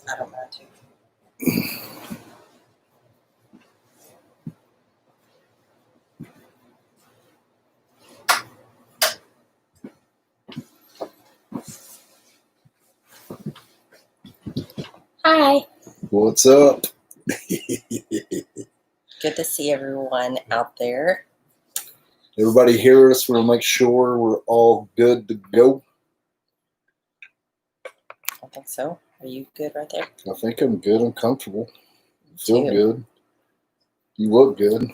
I don't mind to. Hi. What's up? Good to see everyone out there. Everybody hear us? We'll make sure we're all good to go. I think so. Are you good right there? I think I'm good. I'm comfortable. Me Feel too. good. You look good.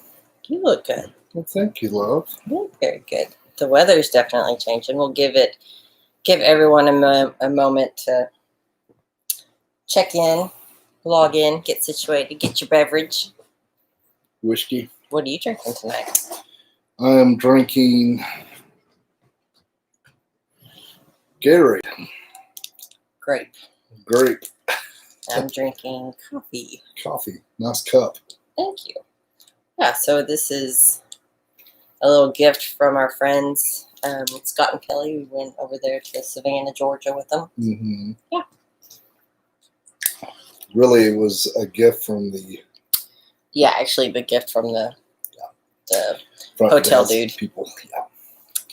You look good. Well, thank you, love. You look very good. The weather's definitely changing. We'll give everyone a moment to check in, log in, get situated, get your beverage. Whiskey. What are you drinking tonight? I am drinking Gatorade. Grape. Grape. I'm drinking coffee. Coffee. Nice cup. Thank you. Yeah, so this is a little gift from our friends, Scott and Kelly. We went over there to Savannah, Georgia with them. Mm-hmm. Yeah. Really, it was a gift from the... Yeah, actually the gift from the front hotel desk dude. People. Yeah.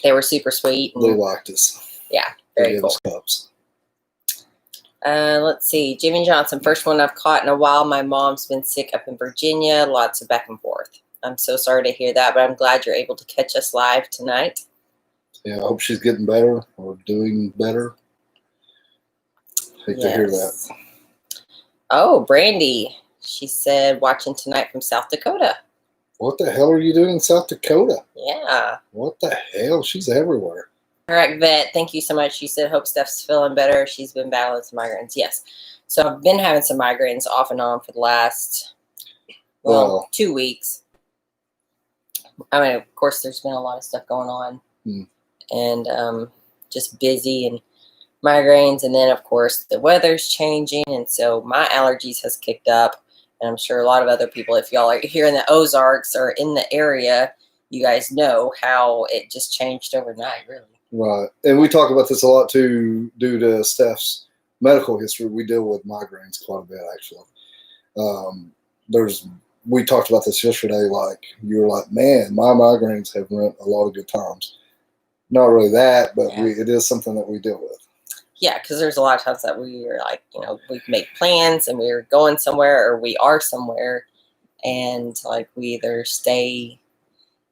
They were super sweet. They liked us. Yeah, They very gave cool. us cups. Let's see. Jimmy Johnson, first one I've caught in a while. My mom's been sick up in Virginia. Lots of back and forth. I'm so sorry to hear that, but I'm glad you're able to catch us live tonight. Yeah, I hope she's getting better or doing better. Hate to hear that. Oh, Brandy. She said watching tonight from South Dakota. What the hell are you doing in South Dakota? Yeah. What the hell? She's everywhere. All right, Vet, thank you so much. She said, hope Steph's feeling better. She's been battling some migraines. Yes. So I've been having some migraines off and on for the last, 2 weeks. I mean, of course, there's been a lot of stuff going on. And just busy and migraines. And then, of course, the weather's changing. And so my allergies has kicked up. And I'm sure a lot of other people, if y'all are here in the Ozarks or in the area, you guys know how it just changed overnight, really. Right. And we talk about this a lot, too, due to Steph's medical history. We deal with migraines quite a bit, actually. We talked about this yesterday, like, you were like, man, my migraines have run a lot of good times. Not really that, but Yeah. it is something that we deal with. Yeah, because there's a lot of times that we are like, we make plans and we're going somewhere or we are somewhere and like we either stay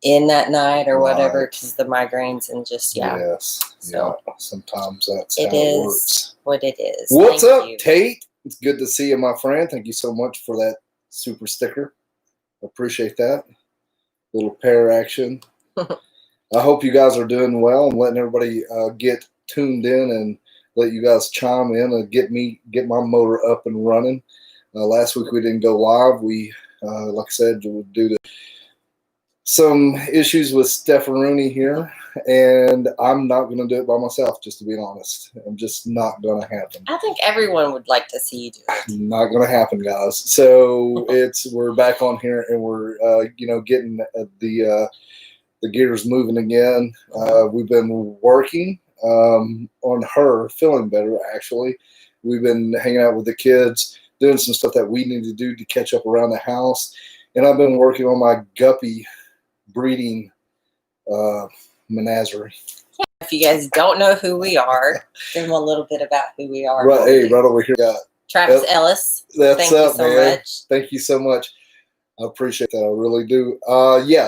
in that night or whatever because the migraines and just, Yes. So yeah. Sometimes that's how it works. What it is. What's Thank up, you. Tate? It's good to see you, my friend. Thank you so much for that super sticker. Appreciate that. Little pair action. I hope you guys are doing well. I'm letting everybody get tuned in and let you guys chime in and get my motor up and running. Last week we didn't go live. We, like I said, due to some issues with Stepharoni here, and I'm not going to do it by myself, just to be honest. I'm just not going to happen. I think everyone would like to see you do it. Not going to happen, guys. So we're back on here, and we're getting the gears moving again. We've been working on her feeling better. Actually, we've been hanging out with the kids, doing some stuff that we need to do to catch up around the house, and I've been working on my guppy breeding menagerie. Yeah, if you guys don't know who we are, give them a little bit about who we are. Right over here. Got Travis Ellis. That's Thank you so man. much. Thank you so much. I appreciate that. I really do.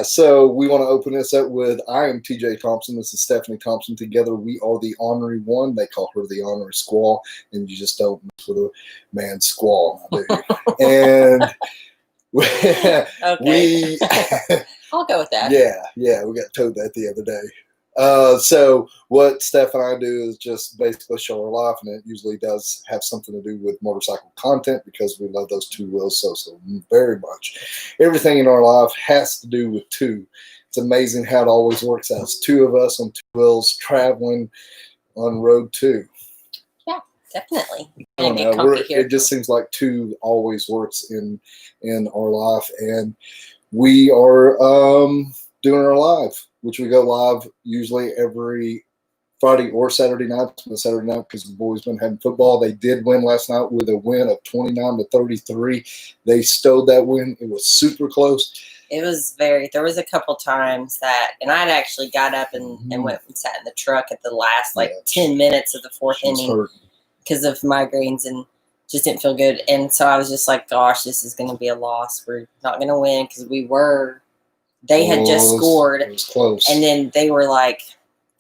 So we want to open this up with, I am TJ Thompson. This is Stephanie Thompson. Together we are the Ornery One. They call her the Ornery Squaw, and you just don't mess with a man squaw, do you? And Okay. I'll go with that. Yeah, we got told that the other day. So what Steph and I do is just basically show our life, and it usually does have something to do with motorcycle content because we love those two wheels so very much. Everything in our life has to do with two. It's amazing how it always works out. It's two of us on two wheels traveling on road two. Yeah, definitely. It just seems like two always works in our life, and we are doing our live, which we go live usually every Friday or Saturday night. It's been Saturday night because the boys been having football. They did win last night with a win of 29-33. They stowed that win. It was super close. It was there was a couple times that, and I'd actually got up and went and sat in the truck at the last 10 minutes of the fourth inning because of migraines and just didn't feel good. And so I was just like, gosh, this is going to be a loss. We're not going to win because they had just scored. It was close. And then they were like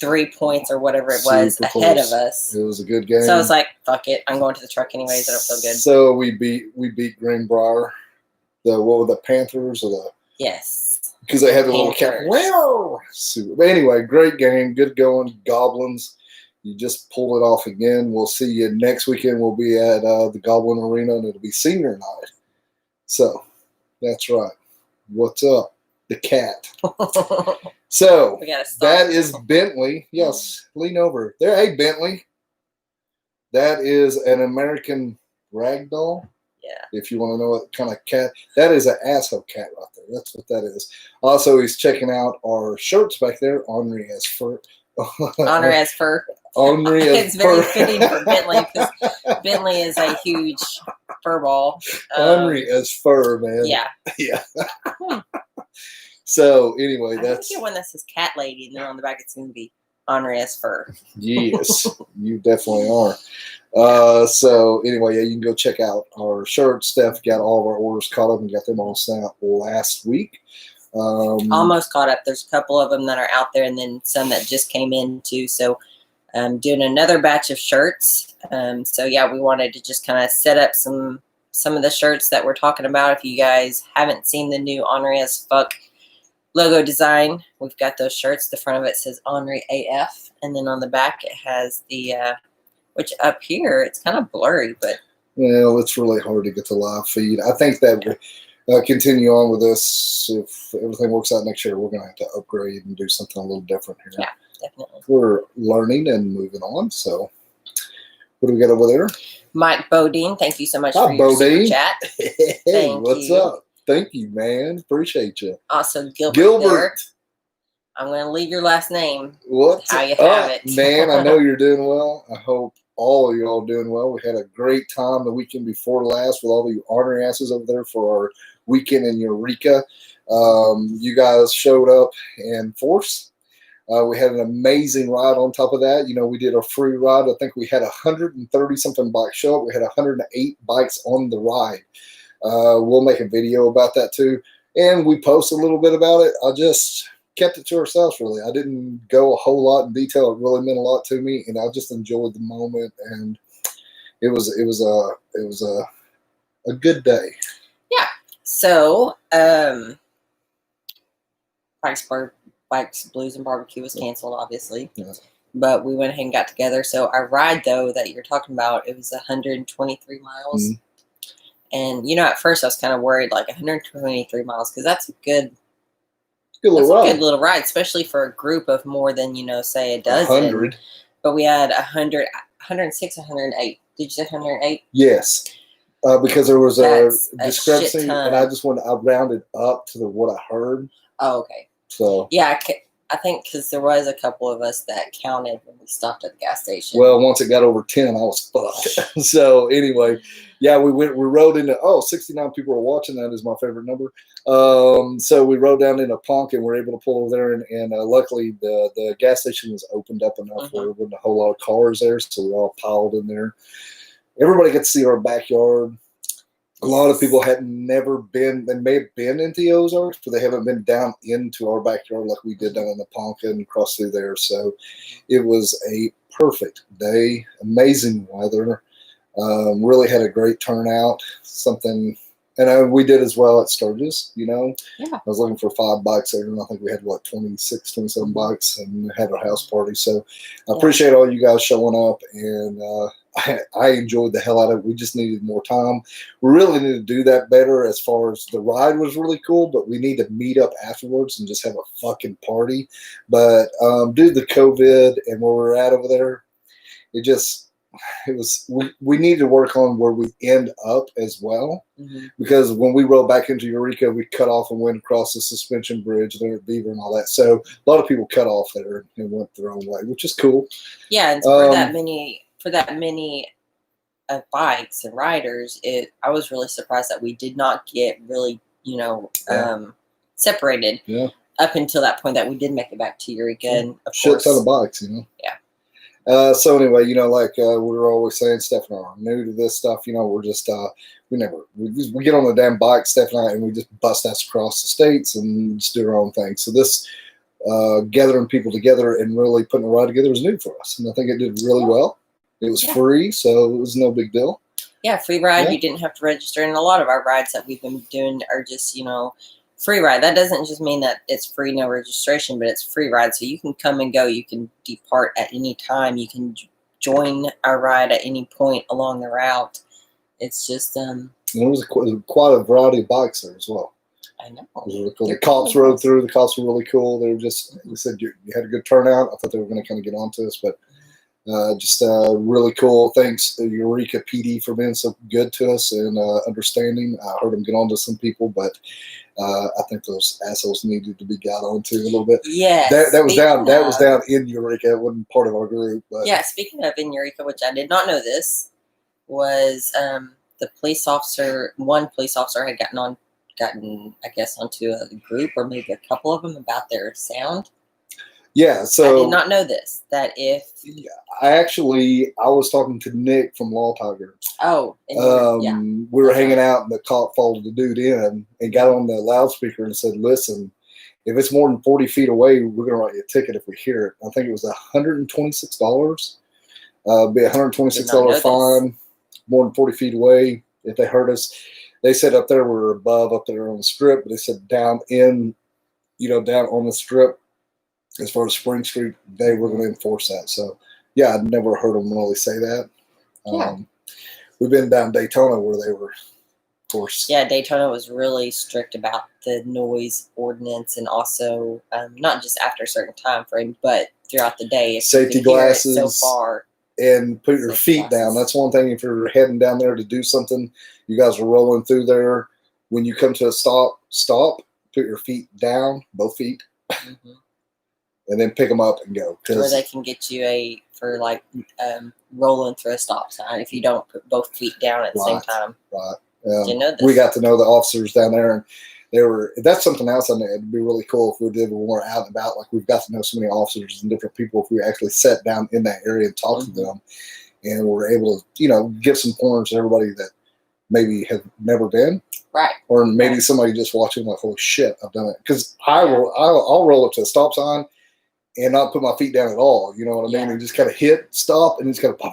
3 points or whatever it was Super ahead close. of us. It was a good game. So I was like, fuck it. I'm going to the truck anyways. I don't feel good. So we beat Greenbrier. What were the Panthers or the? Yes. Because they had the little cat. Well, but anyway, great game. Good going. Goblins. You just pulled it off again. We'll see you next weekend. We'll be at the Goblin Arena, and it'll be senior night. So that's right. What's up? The cat. So that is Bentley. Yes, lean over there. Hey, Bentley. That is an American ragdoll. Yeah. If you want to know what kind of cat, that is an asshole cat right there. That's what that is. Also, he's checking out our shirts back there. Ornery as fur. Honor as fur. Ornery as It's very fitting for Bentley because Bentley is a huge fur ball. Ornery as fur, man. Yeah. Yeah. So anyway, that's the one that says cat lady, and then on the back it's going to be Honor as fur. Yes, you definitely are. So anyway, yeah, you can go check out our shirts. Steph got all of our orders caught up and got them all sent out last week. Almost caught up. There's a couple of them that are out there, and then some that just came in too. So doing another batch of shirts. So yeah, we wanted to just kind of set up some of the shirts that we're talking about. If you guys haven't seen the new Ornery as fuck logo design, we've got those shirts. The front of it says Ornery AF, and then on the back it has the which up here it's kind of blurry, but well, it's really hard to get the live feed. I think that we continue on with this. If everything works out next year, we're going to have to upgrade and do something a little different here. Yeah, definitely. We're learning and moving on. So what do we got over there? Mike Bodine, thank you so much for your super chat. Hey, what's up? Thank you, man. Appreciate you. Also, Gilbert. I'm going to leave your last name. What's how you have it. Man, I know you're doing well. I hope all of you all doing well. We had a great time the weekend before last with all the Ornery Asses over there for our weekend in Eureka. You guys showed up in force. We had an amazing ride on top of that. You know, we did a free ride. I think we had 130-something bikes show up. We had 108 bikes on the ride. We'll make a video about that too. And we post a little bit about it. I just kept it to ourselves, really. I didn't go a whole lot in detail. It really meant a lot to me, and I just enjoyed the moment. And it was a good day. Yeah. So, Bikes, Blues, and Barbecue was canceled, obviously. Yeah. But we went ahead and got together. So our ride, though, that you're talking about, it was 123 miles. Mm-hmm. And, you know, at first I was kind of worried, like 123 miles, because that's a good little ride, especially for a group of more than, you know, say a dozen. 100. But we had 106, 108. Did you say 108? Yes. Because there was a discrepancy, shit ton. and I rounded up to what I heard. Oh, okay. So yeah, I think because there was a couple of us that counted when we stopped at the gas station. Well, once it got over 10, I was fucked. So anyway, yeah, we rode into 69 people were watching. That is my favorite number. So we rode down into Punk and were able to pull over there, and luckily the gas station was opened up enough where there wasn't a whole lot of cars there, so we all piled in there. Everybody got to see our backyard. A lot of people had never been, they may have been into the Ozarks, but they haven't been down into our backyard like we did down in the Ponca and across through there. So it was a perfect day, amazing weather. Really had a great turnout, and we did as well at Sturgis, you know. Yeah. I was looking for 5 bikes there, and I think we had, 26, 27 bikes, and had our house party. So I appreciate all you guys showing up, and I enjoyed the hell out of it. We just needed more time. We really need to do that better as far as the ride was really cool, but we need to meet up afterwards and just have a fucking party. But due to the COVID and where we're at over there, it just we need to work on where we end up as well, because when we rode back into Eureka, we cut off and went across the suspension bridge there at Beaver and all that. So a lot of people cut off there and went their own way, which is cool. Yeah, and for that many bikes and riders, I was really surprised that we did not get really, separated. Yeah. Up until that point that we did make it back to Eureka, and of shit course, ton of bikes, Yeah. So anyway, like we were always saying, Steph and I are new to this stuff. We're just we get on the damn bike, Steph and I, and we just bust ass across the states and just do our own thing. So this gathering people together and really putting a ride together was new for us, and I think it did really well. It was free, so it was no big deal. Yeah, free ride. Yeah. You didn't have to register, and a lot of our rides that we've been doing are just free ride. That doesn't just mean that it's free, no registration, but it's free ride. So you can come and go. You can depart at any time. You can join our ride at any point along the route. It's just and there was quite a variety of bikes there as well. I know. It was really cool. The cops rode through. The cops were really cool. They were just, we said you had a good turnout. I thought they were going to kind of get onto us, but just really cool. Thanks Eureka PD for being so good to us and understanding. I heard them get on to some people, but I think those assholes needed to be got onto a little bit. Yeah, that was down. That was down in Eureka. It wasn't part of our group. But. Yeah, speaking of in Eureka, which I did not know this, was the police officer. One police officer had gotten I guess onto a group or maybe a couple of them about their sound. Yeah, so I did not know this. That if I was talking to Nick from Law Tiger. Oh, we were hanging out, and the cop followed the dude in and got on the loudspeaker and said, "Listen, if it's more than 40 feet away, we're going to write you a ticket if we hear it." I think it was $126. Be $126 fine. More than 40 feet away if they heard us. They said up there we're up there on the strip, but they said down on the strip. As far as Spring Street, they were going to enforce that. So, yeah, I'd never heard them really say that. We've been down Daytona where they were, of course. Yeah, Daytona was really strict about the noise ordinance, and also not just after a certain time frame, but throughout the day. If safety glasses. So far. And put your feet down. That's one thing. If you're heading down there to do something, you guys are rolling through there. When you come to a stop, put your feet down, both feet. Mm-hmm. And then pick them up and go. Or they can get you rolling through a stop sign if you don't put both feet down at the same time. Right. Did you know this? We got to know the officers down there, and that's something else I think it'd be really cool if we did when we're out and about. Like, we've got to know so many officers and different people if we actually sat down in that area and talked to them, and we're able to, give some pointers to everybody that maybe have never been. Right. Or maybe somebody just watching like, holy shit, I've done it. Because I'll roll up to a stop sign and not put my feet down at all, you know what I mean? And just kind of hit, stop, and just kind of pop,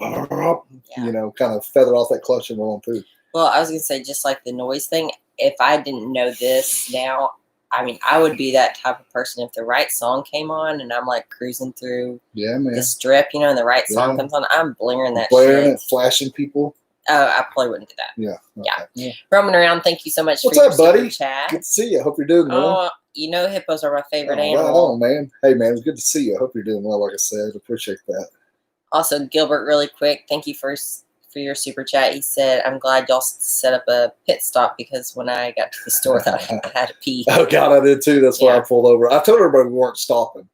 kind of feather off that clutch and roll through. Well, I was going to say, just like the noise thing, if I didn't know this now, I would be that type of person if the right song came on and I'm like cruising through the strip, and the right song comes on, I'm blaring that shit. It, flashing people. I probably wouldn't do that. Yeah. Okay. Yeah. Roaming around, thank you so much for your buddy? Super chat. Good to see you. I hope you're doing well. Hippos are my favorite animal. Right on, man. Hey, man, it's good to see you. I hope you're doing well, like I said. I appreciate that. Also, Gilbert, really quick, thank you for your super chat. He said, I'm glad y'all set up a pit stop because when I got to the store, I thought I had to pee. Oh, God, I did too. That's why I pulled over. I told everybody we weren't stopping.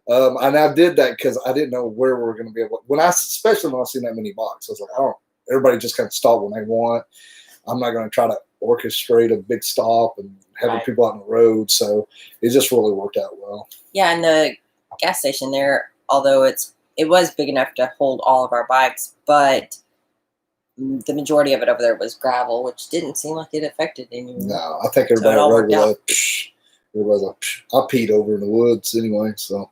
And I did that because I didn't know where we were going to be able to. Especially when I seen that many boxes, I was like, everybody just kind of stop when they want. I'm not going to try to orchestrate a big stop and having people out on the road. So it just really worked out well. Yeah, and the gas station there, although it was big enough to hold all of our bikes, but the majority of it over there was gravel, which didn't seem like it affected anyone. No, I think everybody rode with everybody's like, I peed over in the woods anyway. So,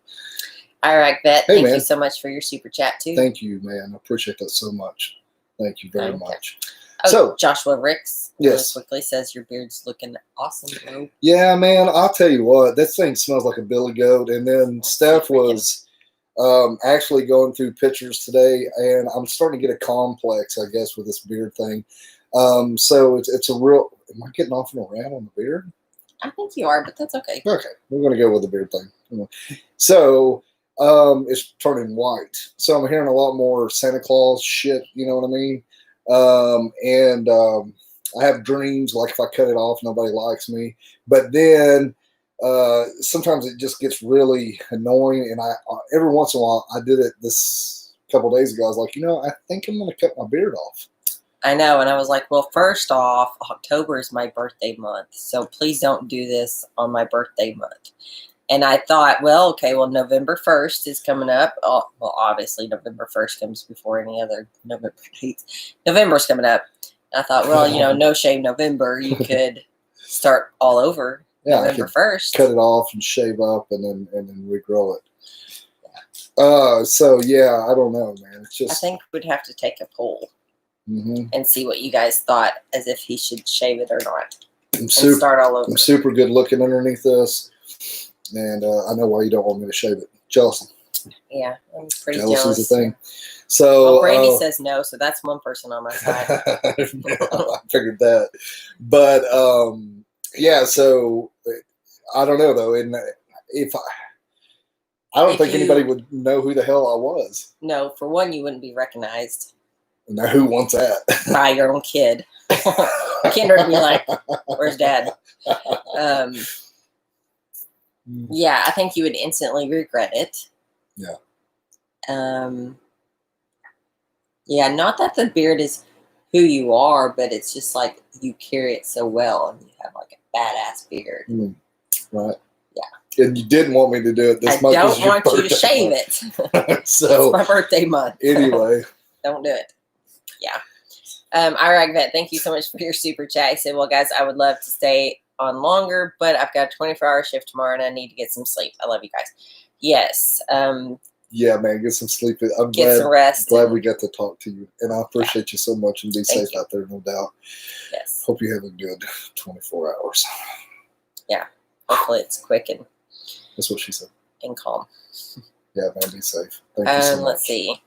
all right, Bet. Thank you so much for your super chat too. Thank you, man. I appreciate that so much. Thank you very much. So Joshua Ricks really quickly says your beard's looking awesome, bro. Yeah, man. I'll tell you what, this thing smells like a billy goat. And then Steph was actually going through pictures today, and I'm starting to get a complex, I guess, with this beard thing. So it's a real. Am I getting off on a rant on the beard? I think you are, but that's okay. Okay, we're gonna go with the beard thing. So It's turning white. So I'm hearing a lot more Santa Claus shit. You know what I mean? I have dreams like if I cut it off, nobody likes me. But then sometimes it just gets really annoying. And I every once in a while, I did it this couple of days ago. I was like, I think I'm going to cut my beard off. I know. And I was like, well, first off, October is my birthday month. So please don't do this on my birthday month. And I thought, well, okay, well, November 1st is coming up. Oh, well, obviously, November 1st comes before any other November dates. November's coming up. And I thought, well, no shave November. You could start all over November 1st. Cut it off and shave up and then regrow it. So, yeah, I don't know, man. It's just, I think we'd have to take a poll mm-hmm. and see what you guys thought as if he should shave it or not. And start all over. I'm super good looking underneath this. And I know why you don't want me to shave it. Jealousy. Yeah, I'm pretty jealous. Jealousy is a thing. So Brandy says no, so that's one person on my side. I figured that. But yeah, so I don't know though. And if I don't think anybody would know who the hell I was. No, for one, you wouldn't be recognized. Now who wants that? By your own kid. Kinder would be like, "Where's Dad?" Yeah, I think you would instantly regret it. Yeah. Yeah, not that the beard is who you are, but it's just like you carry it so well and you have like a badass beard. Right. Yeah. And you didn't want me to do it this month. I don't want you to shave it. So it's my birthday month. Anyway. Don't do it. Yeah. Iraq Vet, thank you so much for your super chat. He said, well, guys, I would love to stay on longer, but I've got a 24-hour shift tomorrow and I need to get some sleep. I love you guys. Yes. Yeah, man, get some sleep. I'm get some rest. Glad we got to talk to you. And I appreciate you so much and be safe out there, no doubt. Yes. Hope you have a good 24 hours. Yeah. Hopefully it's quick and that's what she said. And calm. Yeah, man, be safe. Thank you so much. Let's see.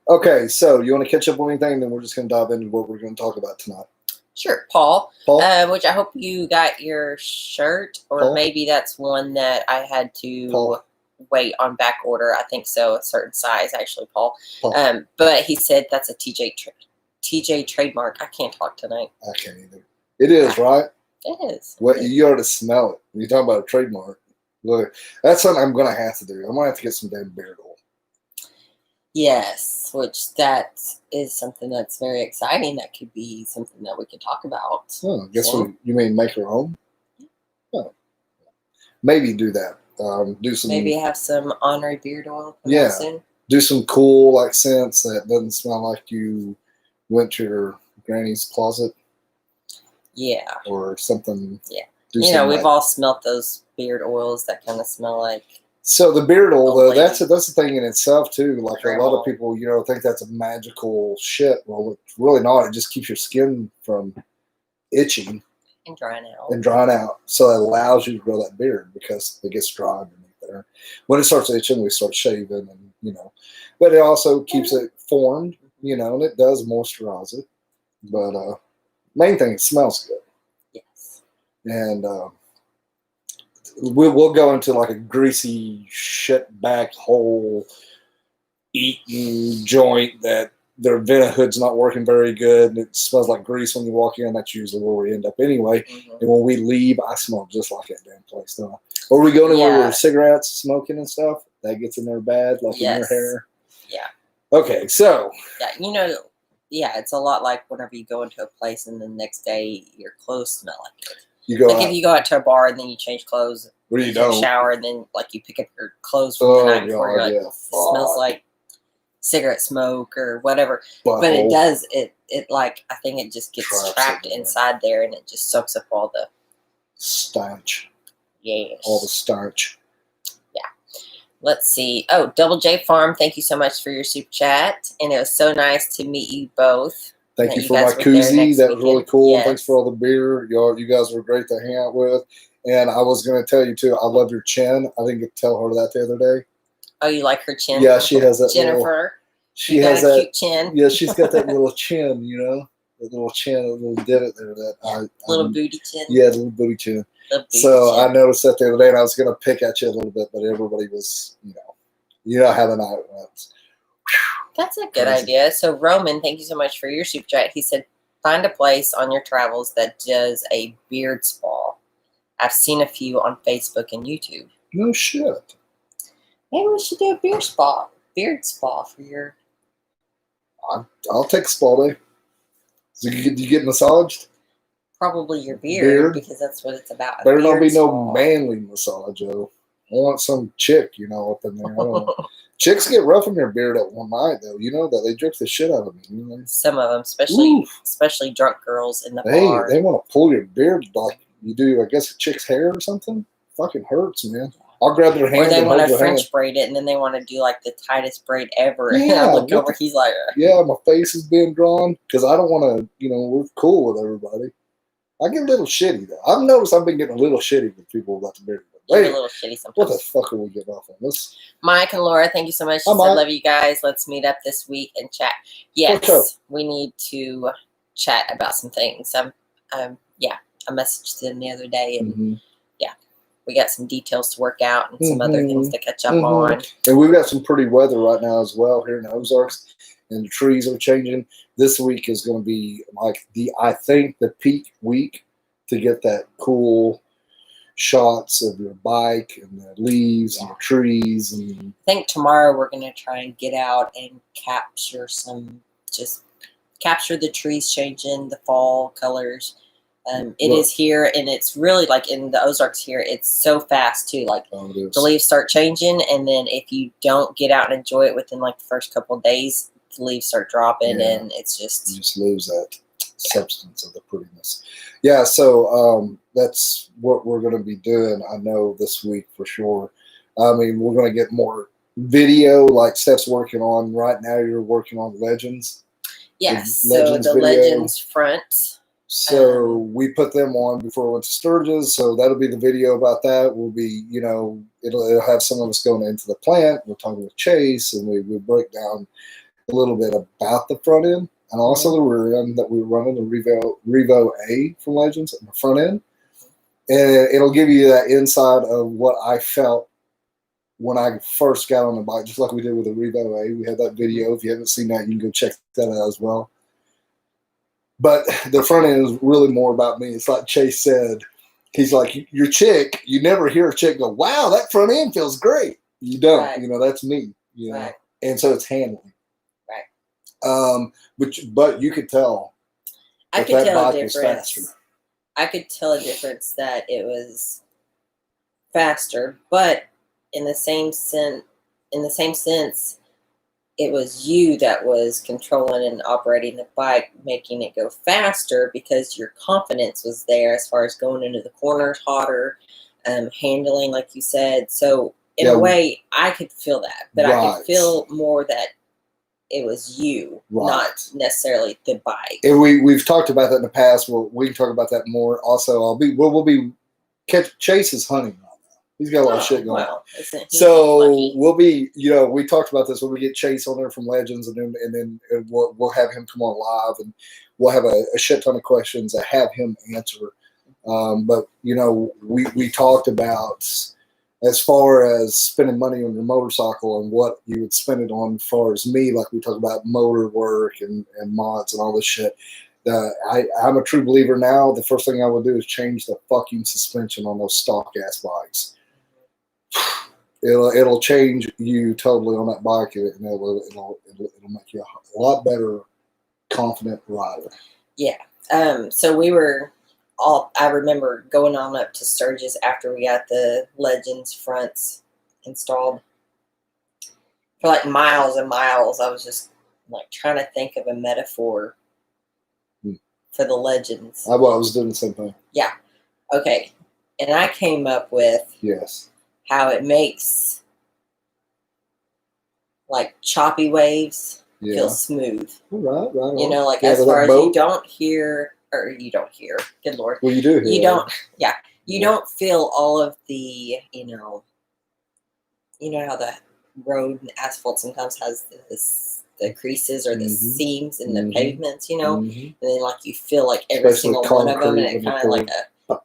Okay, so you want to catch up on anything? Then we're just going to dive into what we're going to talk about tonight. Sure, Paul. Which I hope you got your shirt, or maybe that's one that I had to wait on back order. I think so, a certain size, actually, Paul. But he said that's a TJ trademark. I can't talk tonight. I can't either. It is, right? It is. What you ought to smell it. You're talking about a trademark. Look, that's something I'm going to have to do. I'm going to have to get some damn beard oil. Yes, which that is something that's very exciting. That could be something that we could talk about. Oh, I guess you mean make your own? Oh. Maybe do that. Do some. Maybe have some Ornery beard oil. Yeah. Soon. Do some cool like scents that doesn't smell like you went to your granny's closet. Yeah. Or something. Yeah. We've all smelt those beard oils that kind of smell like. So the beard oil, though, that's the thing in itself too. Like a lot of people, think that's a magical shit. Well, it's really not. It just keeps your skin from itching and drying out. So it allows you to grow that beard because it gets dry underneath there. When it starts itching, we start shaving, and but it also keeps it formed, and it does moisturize it. But main thing, it smells good. Yes. And we'll go into like a greasy shit back hole eating joint that their vent hood's not working very good and it smells like grease when you walk in. That's usually where we end up anyway. And when we leave, I smell just like that damn place, don't I? Or we go anywhere where cigarettes smoking and stuff, that gets in there bad, like in your hair. Yeah. Okay, so yeah, it's a lot like whenever you go into a place and the next day your clothes smell like it. You go if you go out to a bar and then you change clothes, or you don't shower, and then you pick up your clothes from the night before, you're like, it smells like cigarette smoke or whatever. But it does it like I think it just gets trapped inside there and it just soaks up all the starch. Yes. All the starch. Yeah. Let's see. Oh, Double J Farm, thank you so much for your super chat. And it was so nice to meet you both. Thank you for my koozie. That was really cool. Yes. Thanks for all the beer. You guys were great to hang out with. And I was going to tell you, too, I love your chin. I didn't get to tell her that the other day. Oh, you like her chin? Yeah, she has that Jennifer. She has that cute chin. Yeah, she's got that little chin, that little chin, a little divot there. Little booty chin. Yeah, the little booty chin. So I noticed that the other day, and I was going to pick at you a little bit, but everybody was, you know how the night went. That's a good idea. So Roman, thank you so much for your super chat. He said, find a place on your travels that does a beard spa. I've seen a few on Facebook and YouTube. No shit. Maybe we should do a beard spa for your. I'll take a spa day. So you get massaged? Probably your beard, because that's what it's about. Better not be no manly massage, Joe. I want some chick, up in there. I don't know. Chicks get rough in their beard at one night, though. You know that they jerk the shit out of me. Some of them, especially drunk girls in the bar. They want to pull your beard like you do, I guess, a chick's hair or something. Fucking hurts, man. I'll grab their hand. Or they want to French braid it, and then they want to do like the tightest braid ever. Yeah, and I look over, he's like, yeah, my face is being drawn because I don't want to. We're cool with everybody. I get a little shitty though. I've noticed I've been getting a little shitty with people about the beard. You're a little shitty sometimes. What the fuck are we getting off on this? Mike and Laura, thank you so much. She said, love you guys. Let's meet up this week and chat. Yes, we need to chat about some things. I messaged them the other day, and we got some details to work out and some other things to catch up on. And we've got some pretty weather right now as well here in the Ozarks, and the trees are changing. This week is going to be like I think the peak week to get that cool shots of your bike and the leaves and the trees. And I think tomorrow we're going to try and get out and capture the trees changing, the fall colors. It is here, and it's really like in the Ozarks here, it's so fast too. Like the leaves start changing, and then if you don't get out and enjoy it within like the first couple of days, the leaves start dropping, and it's just you just lose that substance of the prettiness. Yeah, so that's what we're going to be doing. I know this week for sure. I mean, we're going to get more video, like Steph's working on right now. You're working on Legends. Yes, so the Legends front. So we put them on before we went to Sturgis. So that'll be the video about that. We'll be, it'll have some of us going into the plant. We're talking with Chase, and we break down a little bit about the front end and also the rear end that we're running, the Revo A from Legends on the front end. And it'll give you that inside of what I felt when I first got on the bike, just like we did with the Revo A. We had that video. If you haven't seen that, you can go check that out as well. But the front end is really more about me. It's like Chase said. He's like, your chick, you never hear a chick go, wow, that front end feels great. You don't. Right. That's me. Right. And so it's handling. Right. But you could tell I could tell a difference. I could tell a difference that it was faster, but in the same sense, it was you that was controlling and operating the bike, making it go faster because your confidence was there as far as going into the corners hotter, handling, like you said. So in a way, I could feel that, but I could feel more that it was you, not necessarily the bike. And we've talked about that in the past. We can talk about that more. Also, Chase is hunting. He's got a lot of shit going on. So we'll be, we talked about this when we get Chase on there from Legends, and then we'll have him come on live, and we'll have a shit ton of questions that have him answer. But we talked about as far as spending money on your motorcycle and what you would spend it on. As far as me, like we talk about motor work and mods and all this shit. I'm a true believer now. The first thing I would do is change the fucking suspension on those stock ass bikes. It'll change you totally on that bike, and it'll make you a lot better, confident rider. Yeah. So we were I remember going on up to Sturgis after we got the Legends fronts installed. For like miles and miles, I was just like trying to think of a metaphor for the Legends. I was doing the same thing. Yeah. Okay. And I came up with how it makes like choppy waves feel smooth. Right. Like as far as you don't hear, good Lord. Well, you do hear. You don't feel all of the, how the road and asphalt sometimes has the creases or the seams in the pavements, and then like you feel like every single one of them, and it kind of like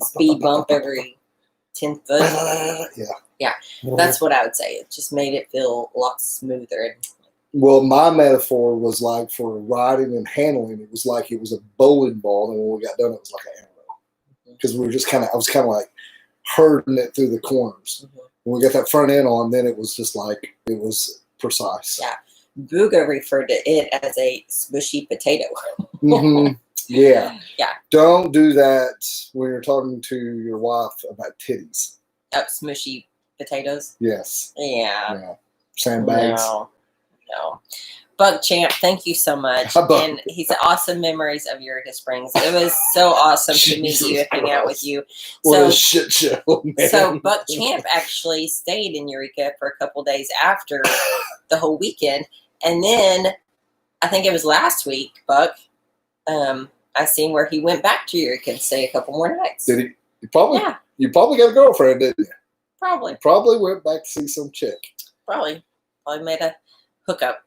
speed bump every 10 foot. Yeah. Yeah, that's what I would say. It just made it feel a lot smoother. Well, my metaphor was like for riding and handling, it was like it was a bowling ball, and when we got done, it was like an arrow. Because we were just I was kind of like herding it through the corners. When we got that front end on, then it was just like, it was precise. Yeah. Booga referred to it as a smushy potato. Yeah. Yeah. Don't do that when you're talking to your wife about titties. Oh, smushy potatoes? Yes. Yeah. Sandbags. No. Bug Champ, thank you so much. And he said awesome memories of Eureka Springs. It was so awesome to meet you and hang out with you. What a shit show, man. So Buck Champ actually stayed in Eureka for a couple days after the whole weekend. And then I think it was last week, Buck, I seen where he went back to Eureka and stayed a couple more nights. Did he? You probably got a girlfriend, didn't you? Probably. Probably went back to see some chick. Probably made a hookup.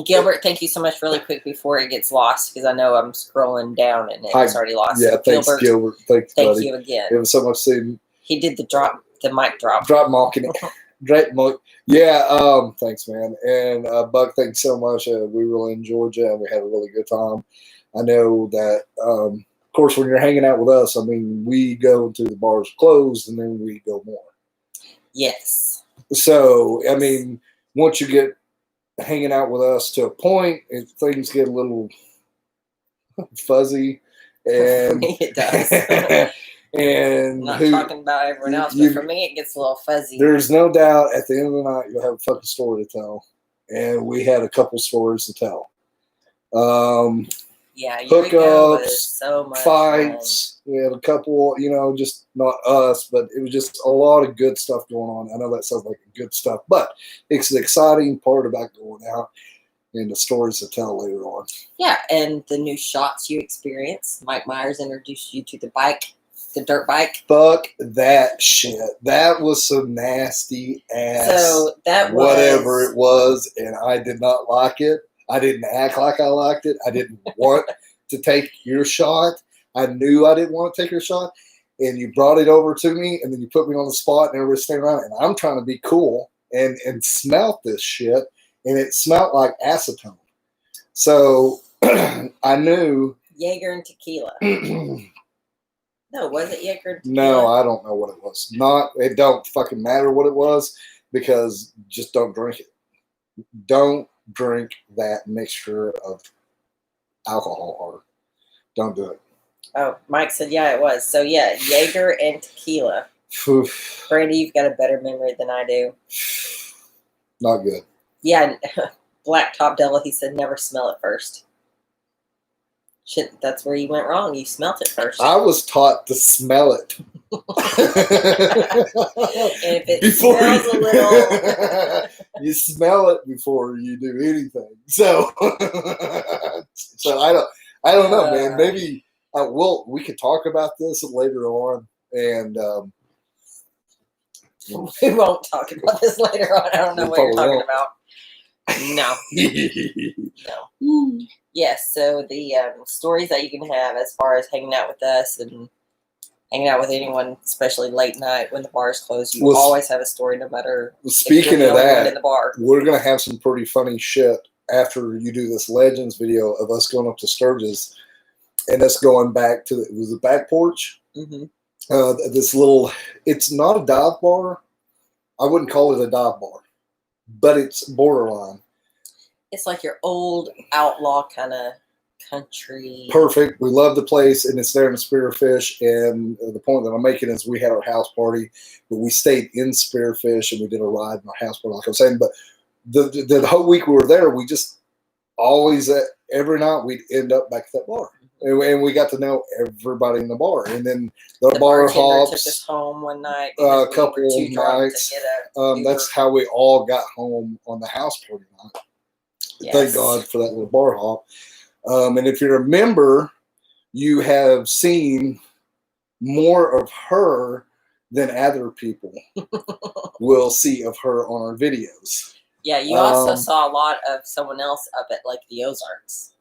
Gilbert, thank you so much. Really quick before it gets lost, because I know I'm scrolling down and it's already lost. Yeah, so thanks, Gilbert. Thank buddy. You again. It was so much seeing. He did the mic drop. Drop mocking it. Great mock. Yeah, thanks, man. And Buck, thanks so much. We really enjoyed you, and we had a really good time. I know that, of course, when you're hanging out with us, I mean, we go until the bars closed, and then we go more. Yes. So, I mean, once you get hanging out with us to a point, things get a little fuzzy. And for me, it does. And I'm not talking about everyone else, but for me, it gets a little fuzzy. There's no doubt at the end of the night, you'll have a fucking story to tell. And we had a couple stories to tell. Yeah, hookups, so much fights. Fun. We had a couple, just not us, but it was just a lot of good stuff going on. I know that sounds like good stuff, but it's the exciting part about going out and the stories to tell later on. Yeah, and the new shots you experienced. Mike Myers introduced you to the dirt bike. Fuck that shit. That was some nasty ass. So that was whatever it was, and I did not like it. I didn't act like I liked it. I didn't want to take your shot. I knew I didn't want to take your shot. And you brought it over to me, and then you put me on the spot, and everybody's standing around. And I'm trying to be cool and smelt this shit, and it smelled like acetone. So I knew. Jaeger and tequila. No, was it Jaeger and tequila? No, I don't know what it was. It don't fucking matter what it was, because just don't drink it. Don't drink that mixture of alcohol, or don't do it. Oh, Mike said, yeah, it was. So, yeah, Jaeger and tequila. Oof. Brandy, you've got a better memory than I do. Not good. Yeah, Black Top Devil, he said, never smell it first. Shit, that's where you went wrong. You smelt it first. I was taught to smell it. And if it smells a little... You smell it before you do anything. So, I don't know, man. Maybe we could talk about this later on. And we won't talk about this later on. I don't know what you're talking about. No. No. Yes, so the stories that you can have as far as hanging out with us and hanging out with anyone, especially late night when the bars close, you always have a story, no matter. Speaking of that, in the bar. We're going to have some pretty funny shit after you do this Legends video of us going up to Sturgis and us going back to the back porch. Mm-hmm. This little, it's not a dive bar. I wouldn't call it a dive bar, but it's borderline. It's like your old outlaw kind of country. Perfect. We love the place, and it's there in Spearfish. And the point that I'm making is we had our house party, but we stayed in Spearfish, and we did a ride in our house party, like I was saying. But the whole week we were there, we just always, every night, we'd end up back at that bar. And we got to know everybody in the bar. And then the bar hops took us home one night. A couple of nights. That's how we all got home on the house party night. Yes. Thank God for that little bar hop. And if you remember, you have seen more of her than other people will see of her on our videos. Yeah, you also saw a lot of someone else up at like the Ozarks.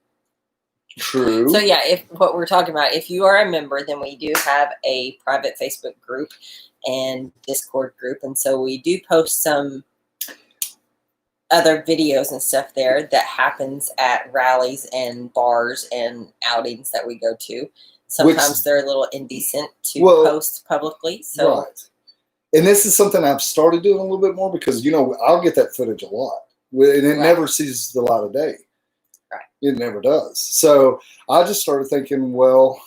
True. So yeah, if what we're talking about, if you are a member, then we do have a private Facebook group and Discord group, and so we do post some other videos and stuff there that happens at rallies and bars and outings that we go to. Sometimes they're a little indecent to post publicly. So right. And this is something I've started doing a little bit more because, you know, I'll get that footage a lot. And it never sees the light of day. Right. It never does. So I just started thinking, well,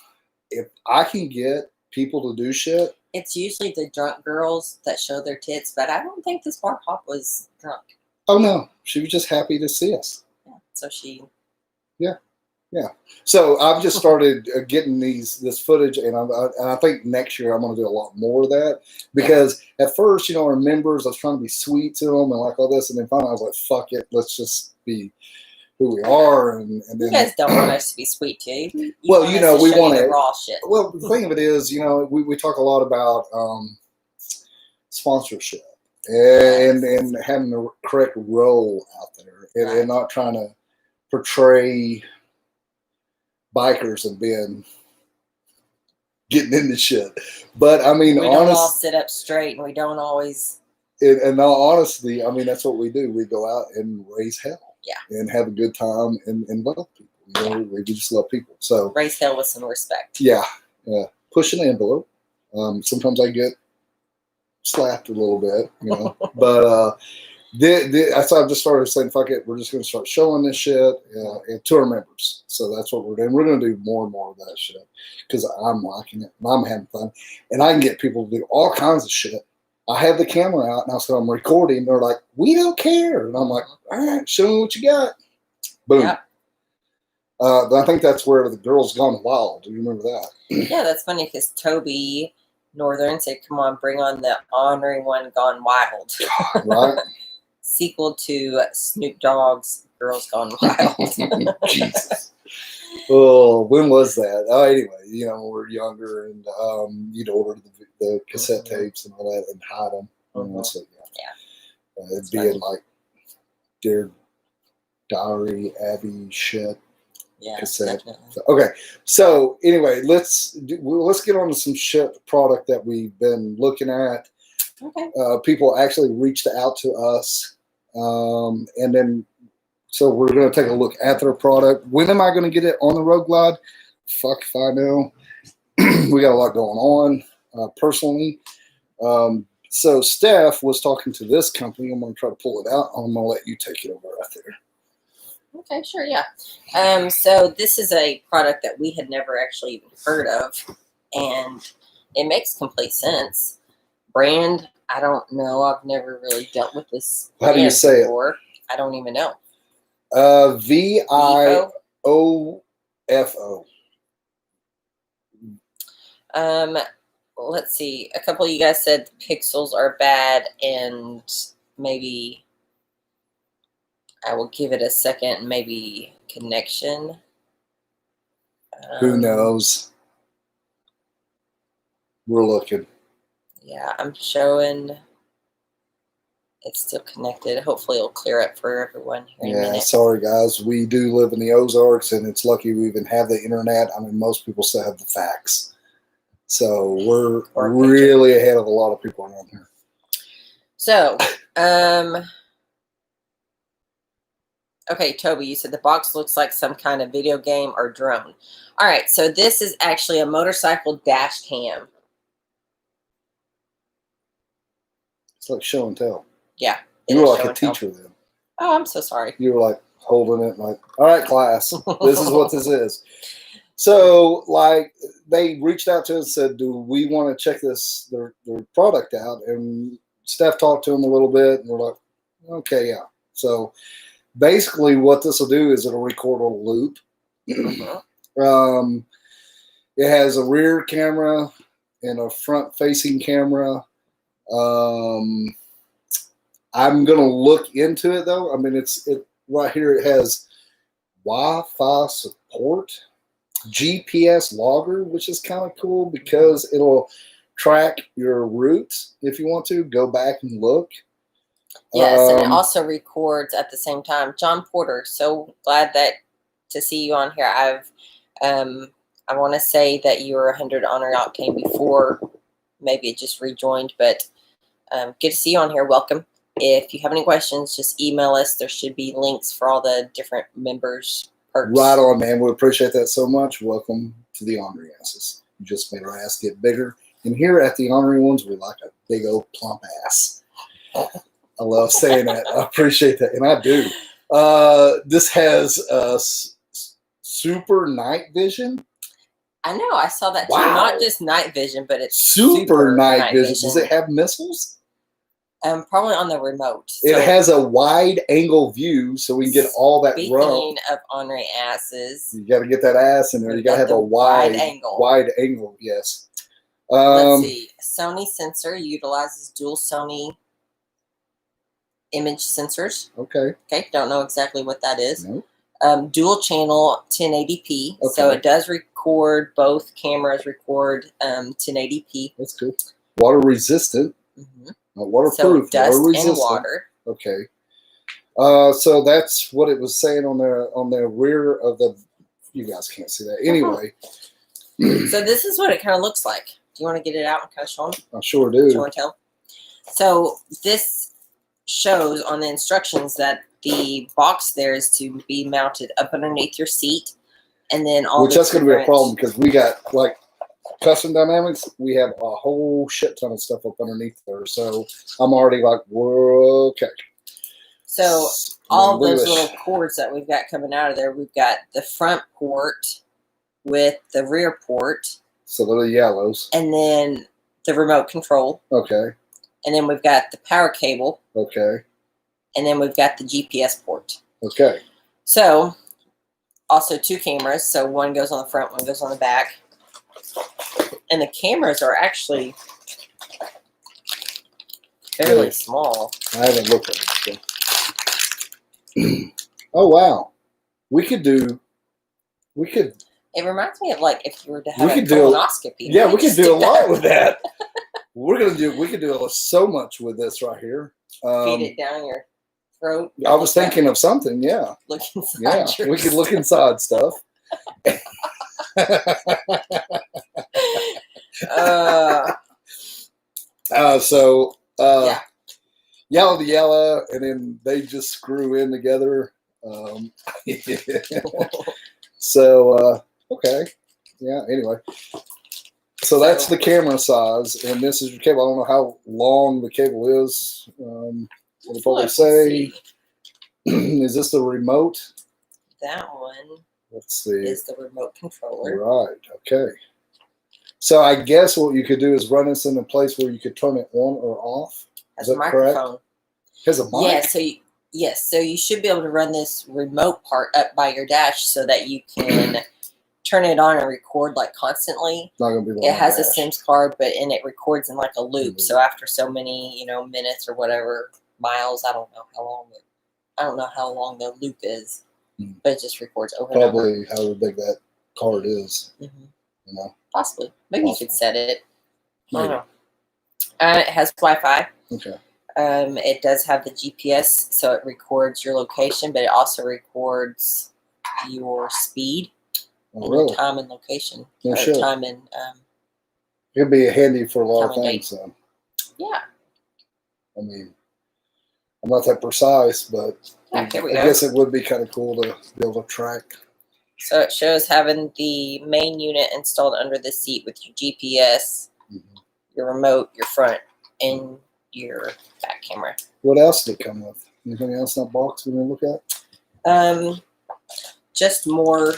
if I can get people to do shit. It's usually the drunk girls that show their tits, but I don't think this bar hop was drunk. Oh, no. She was just happy to see us. Yeah. So she... Yeah. Yeah. So I've just started getting this footage, and I think next year I'm going to do a lot more of that because at first, you know, our members, I was trying to be sweet to them and like all this, and then finally I was like, fuck it, let's just be who we are. And then you guys don't want us to be sweet to you. Well, you know, we want the raw shit. Well, the thing of it is, you know, we talk a lot about sponsorship and having the correct role out there and not trying to portray bikers and getting into shit. But I mean, we don't all sit up straight, and we don't always. In all honesty, I mean, that's what we do. We go out and raise hell, and have a good time and love people. You know, we just love people. So raise hell with some respect. Yeah, push an envelope. Sometimes I get slapped a little bit, you know, but. So I've just started saying, fuck it, we're just going to start showing this shit to our members. So that's what we're doing. We're going to do more and more of that shit because I'm liking it and I'm having fun. And I can get people to do all kinds of shit. I have the camera out now, so I'm recording. And they're like, we don't care. And I'm like, all right, show me what you got. Boom. Yep. I think that's where the Girls Gone Wild. Do you remember that? Yeah, that's funny because Toby Northern said, come on, bring on the Ornery one Gone Wild. Right. Sequel to Snoop Dogg's Girls Gone Wild. Jesus. Well, when was that? Oh, anyway, you know, when we were younger and you'd order the cassette tapes and all that and hide them. So, it'd be in like Dear Diary, Abby shit. Yeah, cassette. Definitely. So, okay, so anyway, let's get on to some shit product that we've been looking at. Okay. People actually reached out to us, and then so we're going to take a look at their product. When am I going to get it on the Road Glide? Fuck if I know. We got a lot going on personally. So Steph was talking to this company. I'm going to try to pull it out. I'm going to let you take it over right there. Okay, sure, yeah. So this is a product that we had never actually even heard of, and it makes complete sense. Brand, I don't know. I've never really dealt with this. How do you say before. It? I don't even know. VIOFO. Let's see. A couple of you guys said pixels are bad, and maybe I will give it a second. Maybe connection. Who knows? We're looking. Yeah, I'm showing it's still connected. Hopefully it'll clear up for everyone here in a minute. Sorry guys. We do live in the Ozarks, and it's lucky we even have the internet. I mean, most people still have the fax. So we're really ahead of a lot of people around here. So, okay, Toby, you said the box looks like some kind of video game or drone. All right, so this is actually a motorcycle dash cam. It's like show and tell. Yeah. You were like a teacher then. Oh, I'm so sorry. You were like holding it like, all right, class, this is what this is. So, like, they reached out to us and said, do we want to check their product out? And Steph talked to them a little bit, and we're like, okay, yeah. So, basically, what this will do is it'll record a loop. It has a rear camera and a front-facing camera. I'm going to look into it, though. I mean, it right here, it has Wi-Fi support. GPS logger, which is kind of cool because it'll track your routes if you want to go back and look. Yes, and it also records at the same time. John Porter, so glad that to see you on here. I want to say that you were 100 Honor Octane before. Maybe it just rejoined, but good to see you on here. Welcome. If you have any questions, just email us. There should be links for all the different members' perks. Right on, man. We appreciate that so much. Welcome to the Ornery Asses. You just made our ass get bigger. And here at the Ornery Ones, we like a big old plump ass. I love saying that. I appreciate that. And I do. This has super night vision. I know. I saw that too. Wow. Not just night vision, but it's super night vision. Does it have missiles? Probably on the remote. It has a wide angle view, so we can get all that Speaking rump. of Ornery Asses, You got to get that ass in there. You got to have a wide angle. Wide angle, yes. Let's see. Sony sensor utilizes dual Sony image sensors. Okay. Okay. Don't know exactly what that is. Nope. Dual channel 1080p. Okay. So it does record, both cameras record 1080p. That's good. Water resistant. Mm-hmm. Not waterproof. So dust water resistant. and water. Okay. So that's what it was saying on the rear of the. You guys can't see that anyway. So this is what it kind of looks like. Do you want to get it out and kind of show them? I sure do. Do you want to tell? So this shows on the instructions that the box there is to be mounted up underneath your seat, and then all. Which that's going to be a problem because we got like custom dynamics. We have a whole shit ton of stuff up underneath there, so I'm already like, whoa, okay. So all those little cords that we've got coming out of there, we've got the front port with the rear port. So they're the yellows. And then the remote control. Okay. And then we've got the power cable. Okay. And then we've got the GPS port. Okay. So also two cameras. So one goes on the front, one goes on the back. And the cameras are actually fairly small. I haven't looked at it. Oh, wow. We could. It reminds me of like if you were to have a colonoscopy. Yeah, we could do a lot with that. We could do so much with this right here. Feed it down your throat. I was thinking of something, yeah. Look inside. Yeah, we could look inside stuff. Yellow to yellow, and then they just screw in together. Okay. Yeah, anyway. So that's the camera size, and this is your cable. I don't know how long the cable is. It'll probably say, is this the remote? That one Let's see. Is the remote controller. Right, okay. So I guess what you could do is run this in a place where you could turn it on or off. Has a microphone. Has a mic? Yeah, so you should be able to run this remote part up by your dash so that you can turn it on and record like constantly. Not gonna be it has a SIMS card, and it records in like a loop. So after so many, minutes or whatever, miles, I don't know how long the loop is, but it just records over and over. Probably however big that card is. Mm-hmm. Possibly. Maybe you could set it. I don't know. It has Wi-Fi. Okay. It does have the GPS, so it records your location, but it also records your speed and your time and location. No shit. Time and it'd be handy for a lot of things. Yeah. I mean, I'm not that precise, but I guess it would be kind of cool to be able to track. So it shows having the main unit installed under the seat with your GPS, your remote, your front, and your back camera. What else did it come with? Anything else in that box we can look at? Just more.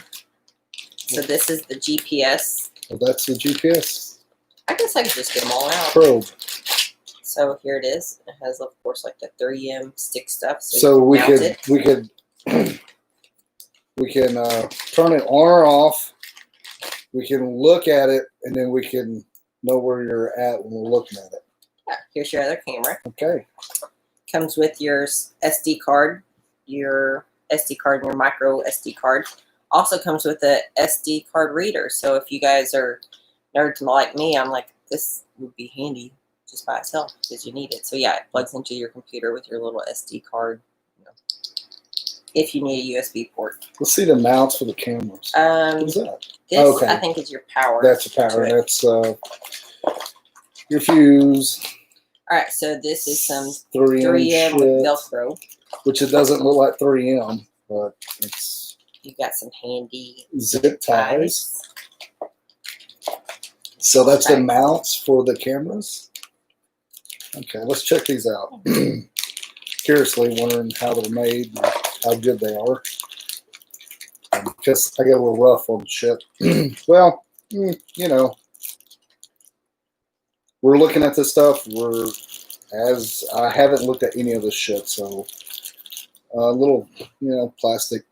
So this is the GPS. Well, that's the GPS. I guess I could just get them all out. Probe. So here it is. It has, of course, like the 3M stick stuff. So we can turn it on or off. We can look at it, and then we can know where you're at when we're looking at it. Yeah, here's your other camera. Okay. Comes with your SD card, and your micro SD card. Also comes with a SD card reader. So if you guys are nerds like me, I'm like, this would be handy just by itself because you need it. So yeah, it plugs into your computer with your little SD card. if you need a USB port. Let's see the mounts for the cameras. What is that? This, okay. I think, is your power. That's a power. That's your fuse. All right, so this is some 3M with Velcro. Which it doesn't look like 3M, but it's... You got some handy zip ties. So that's the mounts for the cameras. Okay, let's check these out. Curiously wondering how they're made, and how good they are. Because I get a little rough on shit. Well, you know, we're looking at this stuff. I haven't looked at any of this shit, so a little, you know, plastic.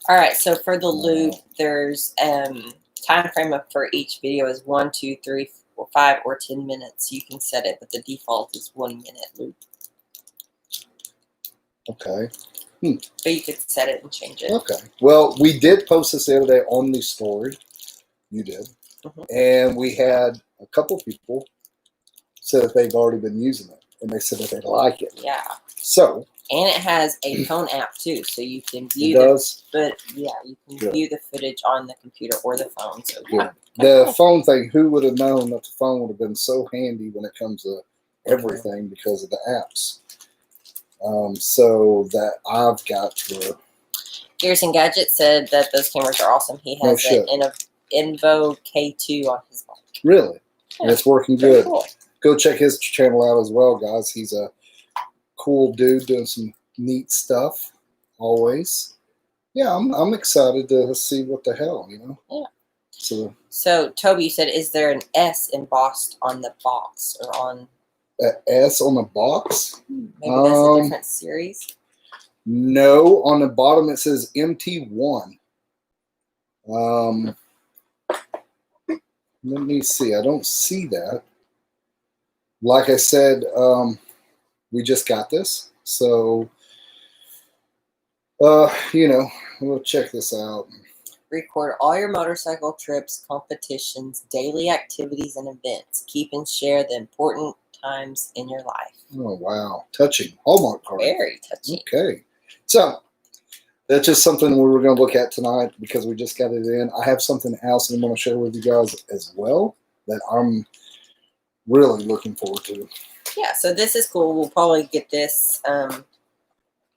All right, so for the loop, there's time frame up for each video is 1, 2, 3, 4, 5, or 10 minutes. You can set it, but the default is 1 minute loop. Okay. But you could set it and change it. Okay. Well, we did post this the other day on the story. You did. And we had a couple people say that they've already been using it, and they said that they like it. Yeah. So. And it has a phone app too, so you can view you can view the footage on the computer or the phone. So the phone thing, who would have known that the phone would have been so handy when it comes to everything because of the apps. So that I've got to. Gears and Gadget said that those cameras are awesome. He has an Invo K2 on his bike. Really? Yeah. And it's working good. Cool. Go check his channel out as well, guys. He's a cool dude doing some neat stuff always. Yeah, I'm excited to see what the hell, you know. Yeah. So Toby said, is there an S embossed on the box or on an S on the box? Maybe that's a different series. No, on the bottom it says MT1. Let me see. I don't see that. Like I said, we just got this, so you know, we'll check this out. Record all your motorcycle trips, competitions, daily activities, and events. Keep and share the important times in your life. Oh wow, touching Hallmark card. Very touching. Okay, so that's just something we were going to look at tonight because we just got it in. I have something else I'm going to share with you guys as well that I'm really looking forward to. Yeah, so this is cool. We'll probably get this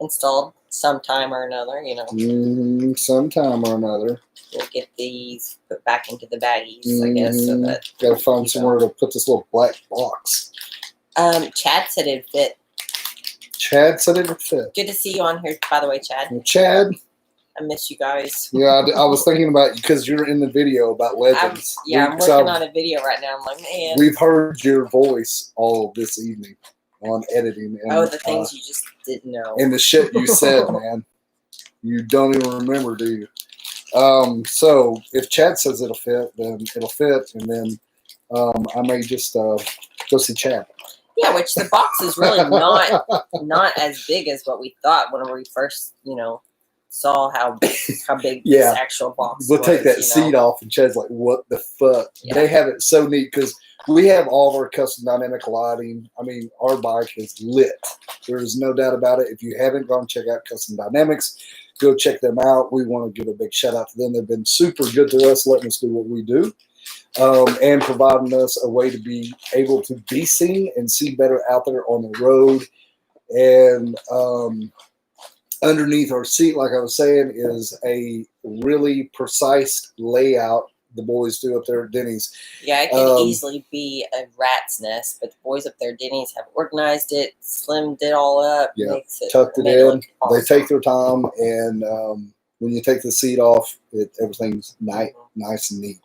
installed sometime or another, you know. Sometime or another. We'll get these put back into the baggies, I guess. So that got to find somewhere to put this little black box. Chad said it'd fit. Chad said it would fit. Good to see you on here, by the way, Chad. Well, Chad. I miss you guys. Yeah, I was thinking about you because you're in the video about legends. I'm working on a video right now. I'm like, man. We've heard your voice all this evening on editing. And, the things you just didn't know. And the shit you said, man. You don't even remember, do you? So if Chad says it'll fit, then it'll fit. And then I may just go see Chad. Yeah, which the box is really not as big as what we thought when we first, you know, saw how big this actual box was. We'll take that seat off, and Chad's like, what the fuck? Yeah. They have it so neat because we have all of our custom dynamic lighting. I mean, our bike is lit. There's no doubt about it. If you haven't gone check out Custom Dynamics, go check them out. We want to give a big shout out to them. They've been super good to us, letting us do what we do. And providing us a way to be able to be seen and see better out there on the road. And underneath our seat, like I was saying, is a really precise layout the boys do up there at Denny's. Yeah, it could easily be a rat's nest, but the boys up there at Denny's have organized it, slimmed it all up. Yeah, tucked it in. Awesome. They take their time, and when you take the seat off, everything's nice and neat.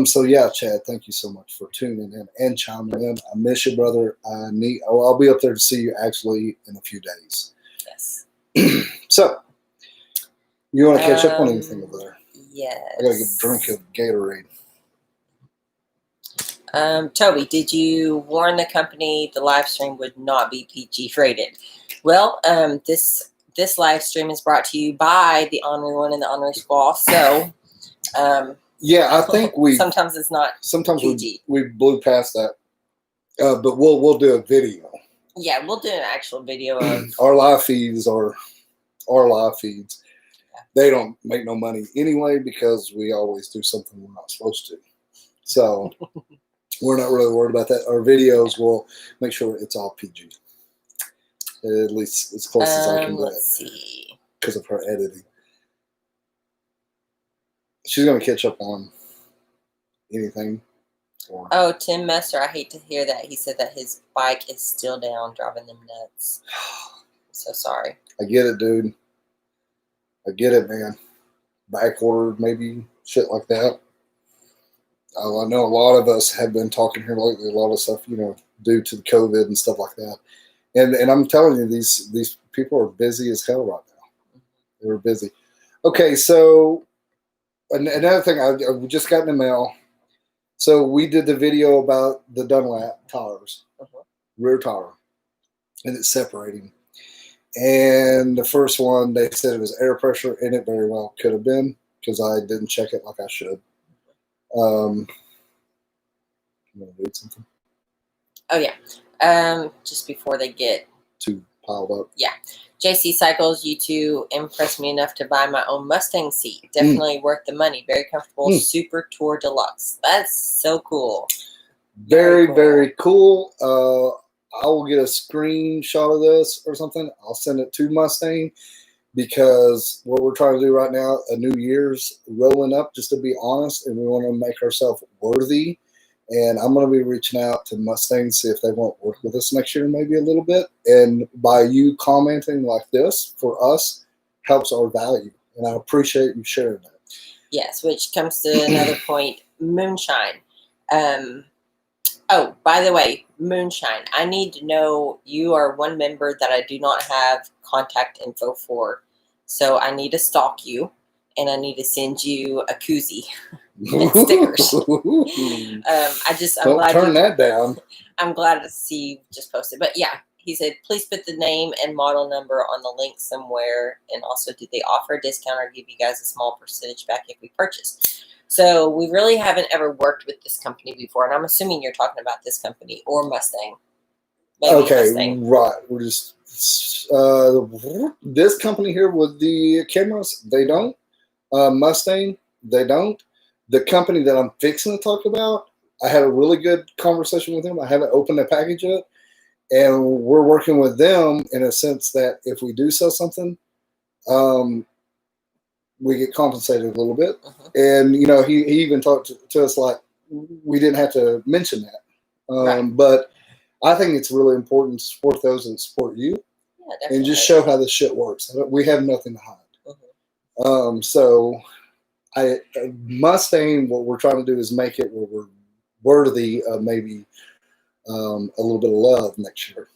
So yeah, Chad, thank you so much for tuning in and chiming in. I miss you, brother. I'll be up there to see you actually in a few days. Yes. So, you want to catch up on anything over there? Yes. I gotta get a drink of Gatorade. Toby, did you warn the company the live stream would not be PG rated? Well, this live stream is brought to you by the Ornery One and the Ornery Squaw. So, yeah, I think sometimes it's not. Sometimes PG. we blew past that, but we'll do a video Yeah, we'll do an actual video of Our live feeds are our live feeds. They don't make no money anyway because we always do something we're not supposed to. So we're not really worried about that. Our videos will make sure it's all PG. At least as close as I can get. Let's see. Because of her editing. She's going to catch up on anything. Oh, Tim Messer, I hate to hear that. He said that his bike is still down, driving them nuts. I'm so sorry. I get it, dude. I get it, man. Back ordered, maybe shit like that. I know a lot of us have been talking here lately, a lot of stuff, due to the COVID and stuff like that. And I'm telling you, these people are busy as hell right now. They're busy. Okay, so another thing, I just got in the mail. So we did the video about the Dunlop tires, rear tire, and it's separating. And the first one, they said it was air pressure, and it very well could have been because I didn't check it like I should. You want to read something? Oh, yeah. Just before they get too piled up. Yeah. JC Cycles, you two impressed me enough to buy my own Mustang seat. Definitely worth the money. Very comfortable. Super Tour Deluxe. That's so cool. Very cool. I will get a screenshot of this or something. I'll send it to Mustang because what we're trying to do right now, a New Year's rolling up, just to be honest, and we want to make ourselves worthy. And I'm going to be reaching out to Mustang, see if they won't work with us next year, maybe a little bit. And by you commenting like this, for us, helps our value. And I appreciate you sharing that. Yes, which comes to another point, moonshine. Oh, by the way, moonshine. I need to know you are one member that I do not have contact info for. So I need to stalk you, and I need to send you a koozie. And stickers. Don't turn that down. I'm glad to see you just posted. But yeah, he said, please put the name and model number on the link somewhere. And also, did they offer a discount or give you guys a small percentage back if we purchase? So we really haven't ever worked with this company before. And I'm assuming you're talking about this company or Mustang. Maybe okay, Mustang. Right. We're just this company here with the cameras, they don't. Mustang, they don't. The company that I'm fixing to talk about, I had a really good conversation with them. I haven't opened the package yet. And we're working with them in a sense that if we do sell something, we get compensated a little bit. And, he even talked to us like we didn't have to mention that. Right. But I think it's really important to support those that support you. Yeah, and just show how this shit works. We have nothing to hide. So Mustang, what we're trying to do is make it where we're worthy of maybe a little bit of love next year,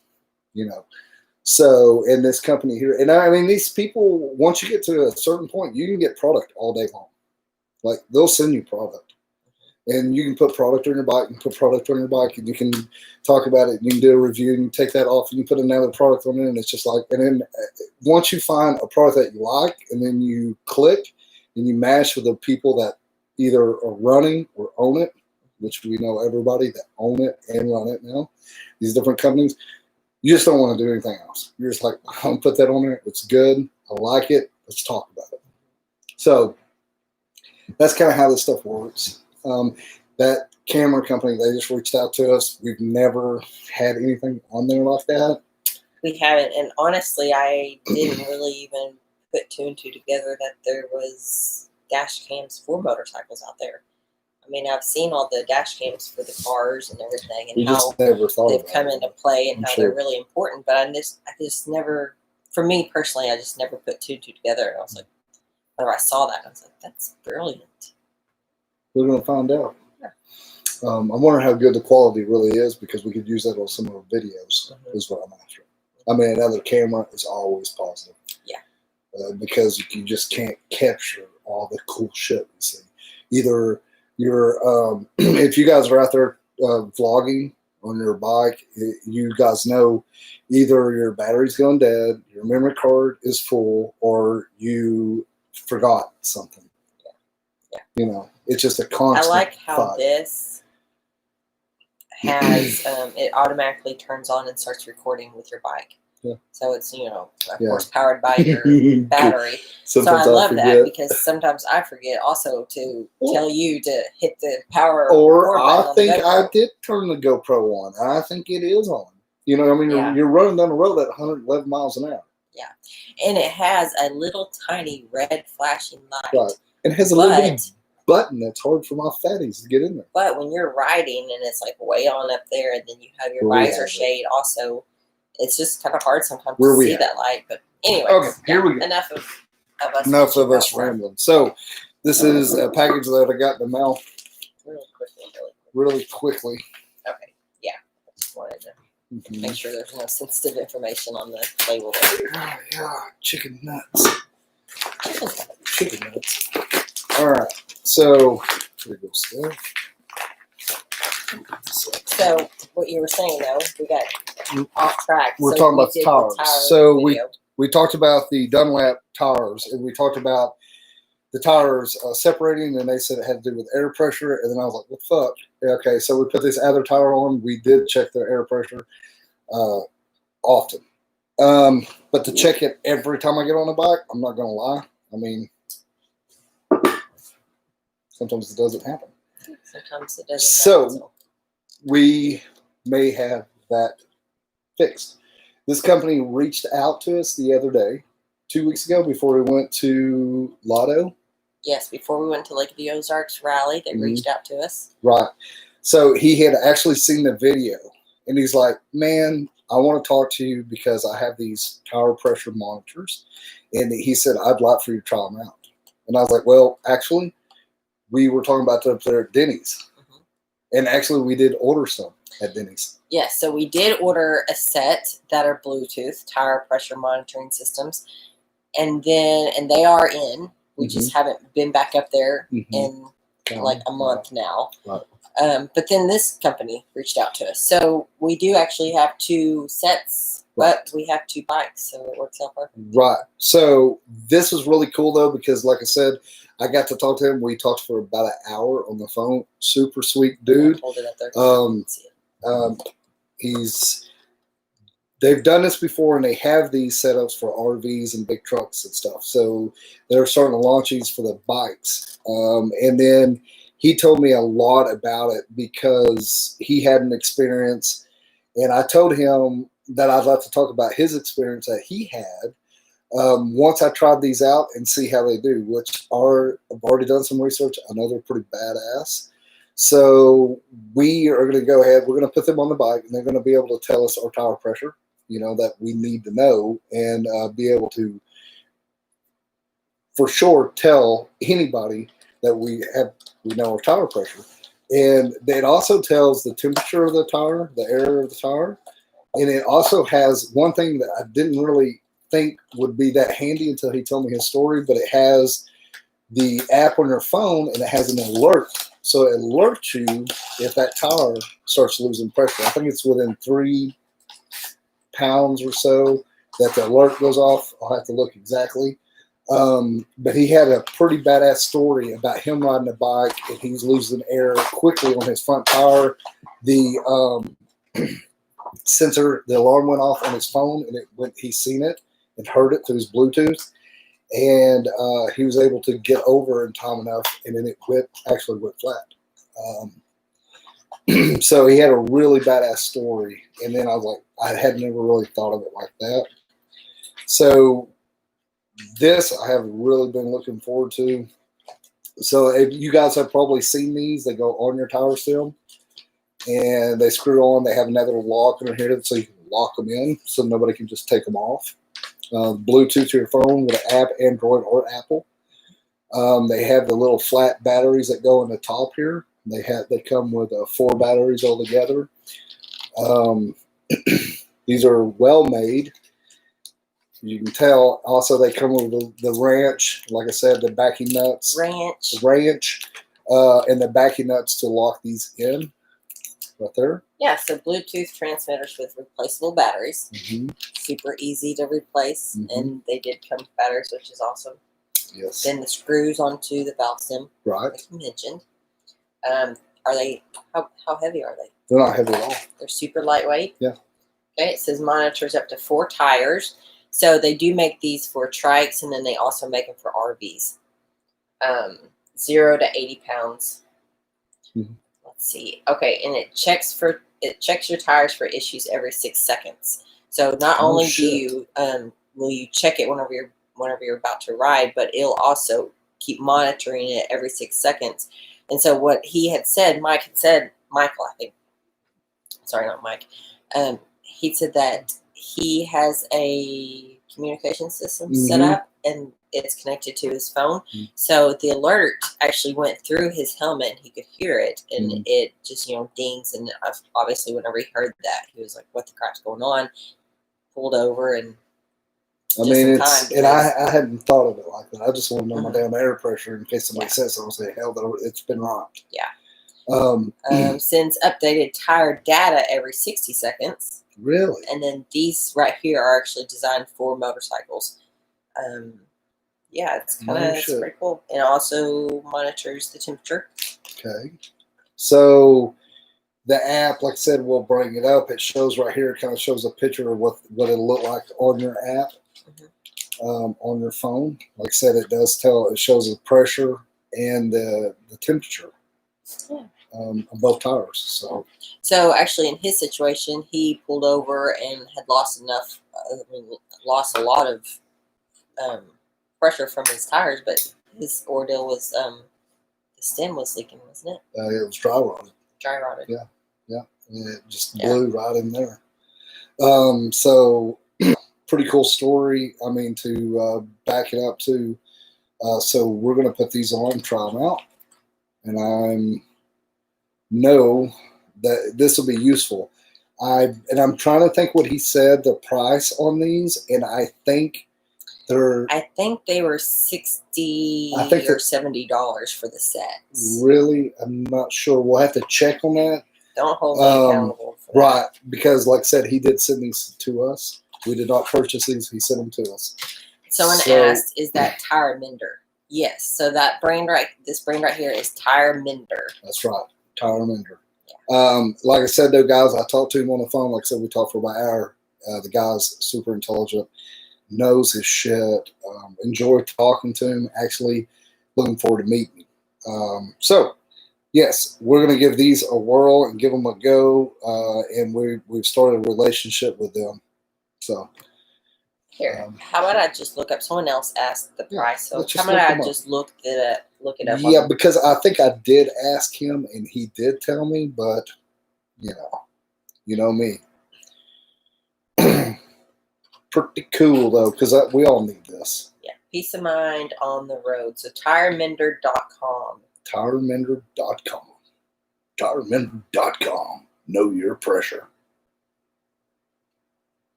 So in this company here, and I mean, these people, once you get to a certain point, you can get product all day long. Like they'll send you product, and you can put product on your bike, and put product on your bike, and you can talk about it. And you can do a review, and you take that off, and you put another product on it, and it's just like. And then once you find a product that you like, and then you click. And you match with the people that either are running or own it, which we know everybody that own it and run it now, these different companies. You just don't want to do anything else. You're just like, I'm going to put that on there. It's good. I like it. Let's talk about it. So that's kind of how this stuff works. That camera company, they just reached out to us. We've never had anything on there like that. We haven't. And honestly, I didn't really even put two and two together that there was dash cams for motorcycles out there. I mean, I've seen all the dash cams for the cars and everything, and how they've come into play and how they're really important. But I just never, for me personally, I just never put two and two together. And I was like, whenever I saw that, I was like, that's brilliant. We're going to find out. Yeah. I wonder how good the quality really is because we could use that on some of our videos. Is what I'm after. I mean, another camera is always positive. Yeah. Because you just can't capture all the cool shit we see. Either you're, if you guys are out there vlogging on your bike, you guys know either your battery's going dead, your memory card is full, or you forgot something. Yeah. It's just a constant I like how fight. this has it automatically turns on and starts recording with your bike. Yeah. So it's, you know, of course, powered by your battery. Sometimes so I love forget. that because sometimes I forget also to tell you to hit the power. Or I on think the GoPro. I did turn the GoPro on. I think it is on. You know, I mean, Yeah. you're running down the road at 111 miles an hour. Yeah. And it has a little tiny red flashing light. Right. And it has a little button that's hard for my fatties to get in there. But when you're riding and it's like way on up there and then you have your visor shade also, it's just kind of hard sometimes to see that light. But anyway, okay, here we go. Enough of us rambling. So this is a package that I got in the mail really quickly. Okay, yeah. I just wanted to make sure there's no sensitive information on the label there. Oh, yeah, chicken nuts. Chicken nuts. All right, so here goes stuff. So what you were saying though, we got off track. We're talking about the tires. So we talked about the Dunlop tires, and we talked about the tires separating, and they said it had to do with air pressure. And then I was like, "What the fuck?" Okay, so we put this other tire on. We did check their air pressure often, but to check it every time I get on a bike, I'm not gonna lie. I mean, sometimes it doesn't happen. Sometimes it doesn't happen. So we may have that fixed. This company reached out to us the other day, 2 weeks ago, before we went to Lotto. Yes, before we went to Lake of the Ozarks rally, they reached out to us. Right. So he had actually seen the video, and he's like, "Man, I want to talk to you because I have these tire pressure monitors." And he said, "I'd like for you to try them out." And I was like, "Well, actually, we were talking about them up there at Denny's. And actually, we did order some at Denny's." Yes, so we did order a set that are Bluetooth tire pressure monitoring systems. And they are in. We just haven't been back up there in like a month now. Right. But then this company reached out to us. So we do actually have 2 sets, but we have 2 bikes, so it works out perfect. Right. So this was really cool, though, because like I said, I got to talk to him. We talked for about an hour on the phone. Super sweet dude. Hold it up there. They've done this before, and they have these setups for RVs and big trucks and stuff. So they're starting to launch these for the bikes. And then he told me a lot about it because he had an experience, and I told him that I'd like to talk about his experience that he had once I tried these out and see how they do, which I've already done some research. I know they're pretty badass. So we are going to go ahead. We're going to put them on the bike, and they're going to be able to tell us our tire pressure, you know, that we need to know, and be able to, for sure, tell anybody that we know our tire pressure. And it also tells the temperature of the tire, the air of the tire. And it also has one thing that I didn't really think would be that handy until he told me his story, but it has the app on your phone, and it has an alert. So it alerts you if that tire starts losing pressure. I think it's within 3 pounds or so that the alert goes off. I'll have to look exactly. But he had a pretty badass story about him riding a bike, and he's losing air quickly on his front tire. The sensor, the alarm went off on his phone, and he's seen it and heard it through his Bluetooth. And he was able to get over in time enough, and then it actually went flat. So he had a really badass story. And then I was like, I had never really thought of it like that. So this I have really been looking forward to. So if you guys have probably seen these, they go on your tire stem, and they screw on. They have another lock in here so you can lock them in so nobody can just take them off. Bluetooth to your phone with an app, Android or Apple. They have the little flat batteries that go in the top here. They come with 4 batteries all together. These are well made. You can tell. Also, they come with the wrench. Like I said, the backing nuts. Wrench. And the backing nuts to lock these in. Right there. Yeah, so Bluetooth transmitters with replaceable batteries. Super easy to replace, and they did come with batteries, which is awesome. Yes. Then the screws onto the valve stem, right? like you mentioned. Are they? How heavy are they? They're not heavy at all. They're super lightweight. Yeah. Okay, it says monitors up to 4 tires. So they do make these for trikes, and then they also make them for RVs. 0 to 80 pounds. Mm-hmm. Let's see. Okay, and it checks your tires for issues every 6 seconds. So not only will you check it whenever you're about to ride, but it'll also keep monitoring it every 6 seconds. And so what he had said, Michael, I think. Sorry, not Mike. He said that he has a communication system set up, and it's connected to his phone. So the alert actually went through his helmet, and he could hear it, and it just dings. And obviously, whenever he heard that, he was like, "What the crap's going on?" Pulled over and. I mean, I hadn't thought of it like that. I just want to know my damn air pressure in case somebody says so. I'll say, hell, it's been rocked. Yeah. Sends updated tire data every 60 seconds. Really? And then these right here are actually designed for motorcycles. Yeah, it's pretty cool. And also monitors the temperature. Okay. So the app, like I said, we'll bring it up. It shows right here. It kind of shows a picture of what it'll look like on your app, on your phone. Like I said, it shows the pressure and the temperature. Yeah. Of both tires. So actually, in his situation, he pulled over and had lost a lot of pressure from his tires, but his ordeal was the stem was leaking, wasn't it? It was dry rotted. Dry rotted. Yeah. And it just blew right in there. So pretty cool story. I mean, to back it up too. So we're going to put these on, try them out, and I know that this will be useful. I'm trying to think what he said the price on these, and I think they were $60 or $70 for the sets. Really, I'm not sure. We'll have to check on that. Don't hold me accountable for that. Right, because like I said, he did send these to us. We did not purchase these. He sent them to us. Someone asked, "Is that Tire Mender?" Yes. So this brand right here is Tire Mender. That's right, Tire Mender. Yeah. Like I said, though, guys, I talked to him on the phone. Like I said, we talked for about an hour. The guy's super intelligent, knows his shit. Enjoyed talking to him. Actually, looking forward to meeting him. So, yes, we're going to give these a whirl and give them a go. And we've started a relationship with them. So. Here, how about I just look up? Someone else asked the price, so how about I just look it up? Yeah, because I think I did ask him, and he did tell me, but you know me. Pretty cool though, because we all need this. Yeah, peace of mind on the road. So tiremender.com. Tiremender.com. Tiremender.com. Know your pressure.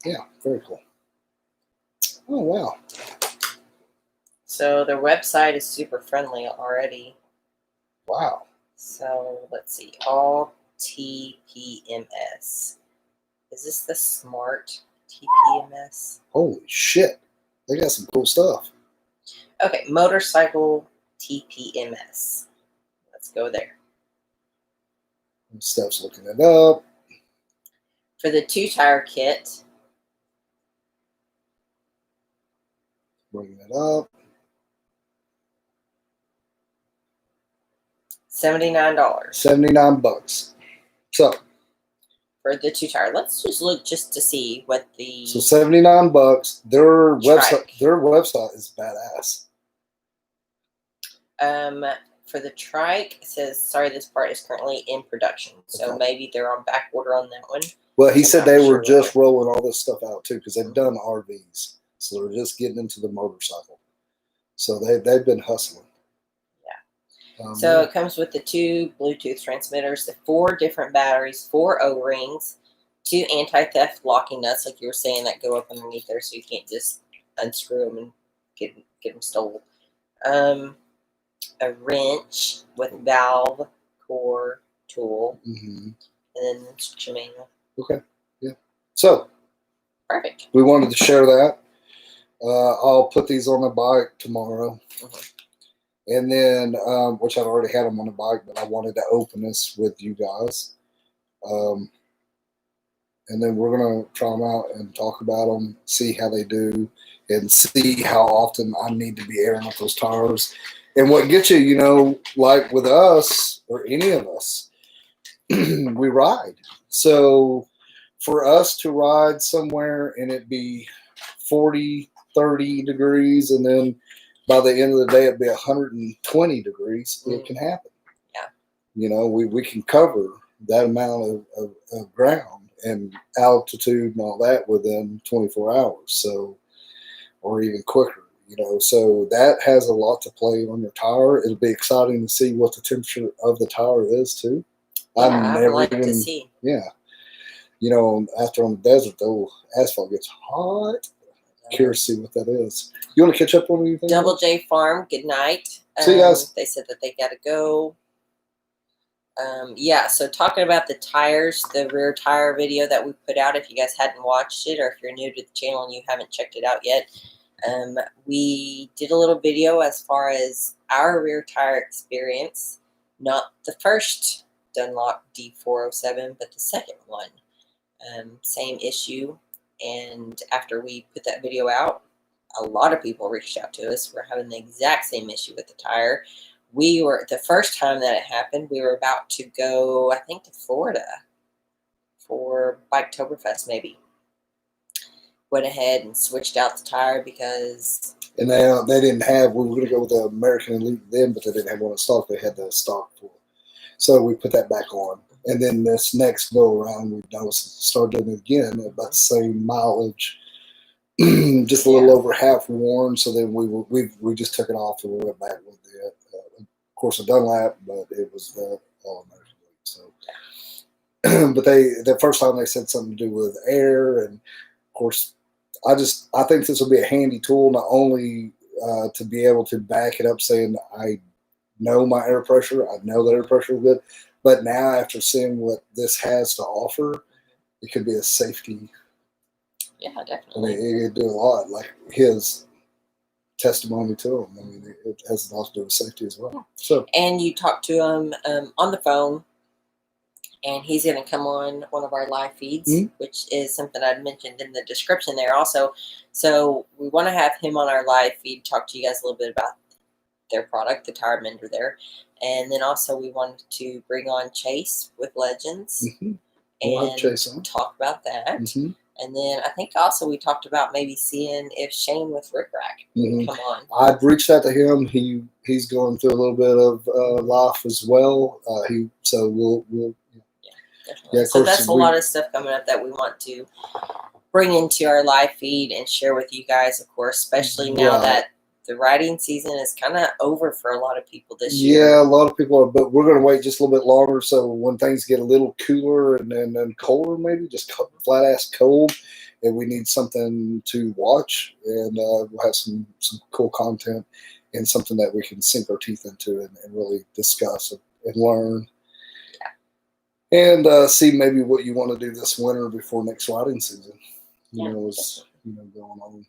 Yeah, very cool. Oh, wow. So their website is super friendly already. Wow. So let's see. All TPMS. Is this the smart TPMS? Holy shit. They got some cool stuff. Okay, motorcycle TPMS. Let's go there. Steph's looking it up. For the 2-tire kit. Bringing it up. $79. $79. So. For the 2-tire. Let's just look just to see what the. So $79. Their website is badass. For the trike, it says, sorry, this part is currently in production. So maybe they're on back order on that one. Well, he said they were just rolling all this stuff out too, because they've done RVs. So they're just getting into the motorcycle. So they've been hustling. Yeah. So it comes with the 2 Bluetooth transmitters, the 4 different batteries, 4 O-rings, 2 anti-theft locking nuts, like you were saying, that go up underneath there, so you can't just unscrew them and get them stolen. A wrench with valve, core, tool, and then the instruction manual. Okay. Yeah. So. Perfect. We wanted to share that. I'll put these on the bike tomorrow. And then, which I've already had them on the bike, but I wanted to open this with you guys. And then we're going to try them out and talk about them, see how they do, and see how often I need to be airing up those tires. And what gets you, you know, like with us or any of us, we ride. So for us to ride somewhere and it be 40, 30 degrees, and then by the end of the day it'd be 120 degrees, it can happen. Yeah. You know, we can cover that amount of ground and altitude and all that within 24 hours, so, or even quicker, you know. So that has a lot to play on your tire. It'll be exciting to see what the temperature of the tire is too. Yeah, I'd like to see. Yeah, you know, after on the desert, though, asphalt gets hot. Curious to see what that is. You want to catch up on anything? Double J Farm, good night. See you guys. They said that they got to go. Yeah, so talking about the tires, the rear tire video that we put out, if you guys hadn't watched it or if you're new to the channel and you haven't checked it out yet, we did a little video as far as our rear tire experience. Not the first Dunlop D407, but the second one. Same issue. And after we put that video out, a lot of people reached out to us. We're having the exact same issue with the tire. We were, the first time that it happened, we were about to go, I think, to Florida for Biketoberfest, maybe. Went ahead and switched out the tire because... And they didn't have, we were going to go with the American Elite then, but they didn't have one in stock. They had the stock for it. So we put that back on. And then this next go around, we noticed, started doing it again, about the same mileage, just a little over half worn. So then we just took it off and we went back with it. Of course, a Dunlap, but it was the All American League. So, but the first time they said something to do with air, and of course, I think this will be a handy tool, not only to be able to back it up, saying I know my air pressure, I know the air pressure is good. But now, after seeing what this has to offer, it could be a safety. Yeah, definitely. I mean, it could do a lot, like his testimony to him. I mean, it has a lot to do with safety as well. Yeah. So, and you talk to him on the phone, and he's going to come on one of our live feeds, which is something I mentioned in the description there also. So we want to have him on our live feed, talk to you guys a little bit about their product, the tire mender there. And then also we wanted to bring on Chase with Legends and talk about that. And then I think also we talked about maybe seeing if Shane with Rick Rack would come on. I've reached out to him. He's going through a little bit of life as well. So we'll definitely. Yeah, so that's a lot of stuff coming up that we want to bring into our live feed and share with you guys, of course, especially now that the riding season is kind of over for a lot of people this year. Yeah, a lot of people are, but we're going to wait just a little bit longer. So when things get a little cooler and then colder, maybe just flat ass cold, and we need something to watch, and we'll have some cool content and something that we can sink our teeth into and really discuss and learn. Yeah. And see maybe what you want to do this winter before next riding season. You know, going on.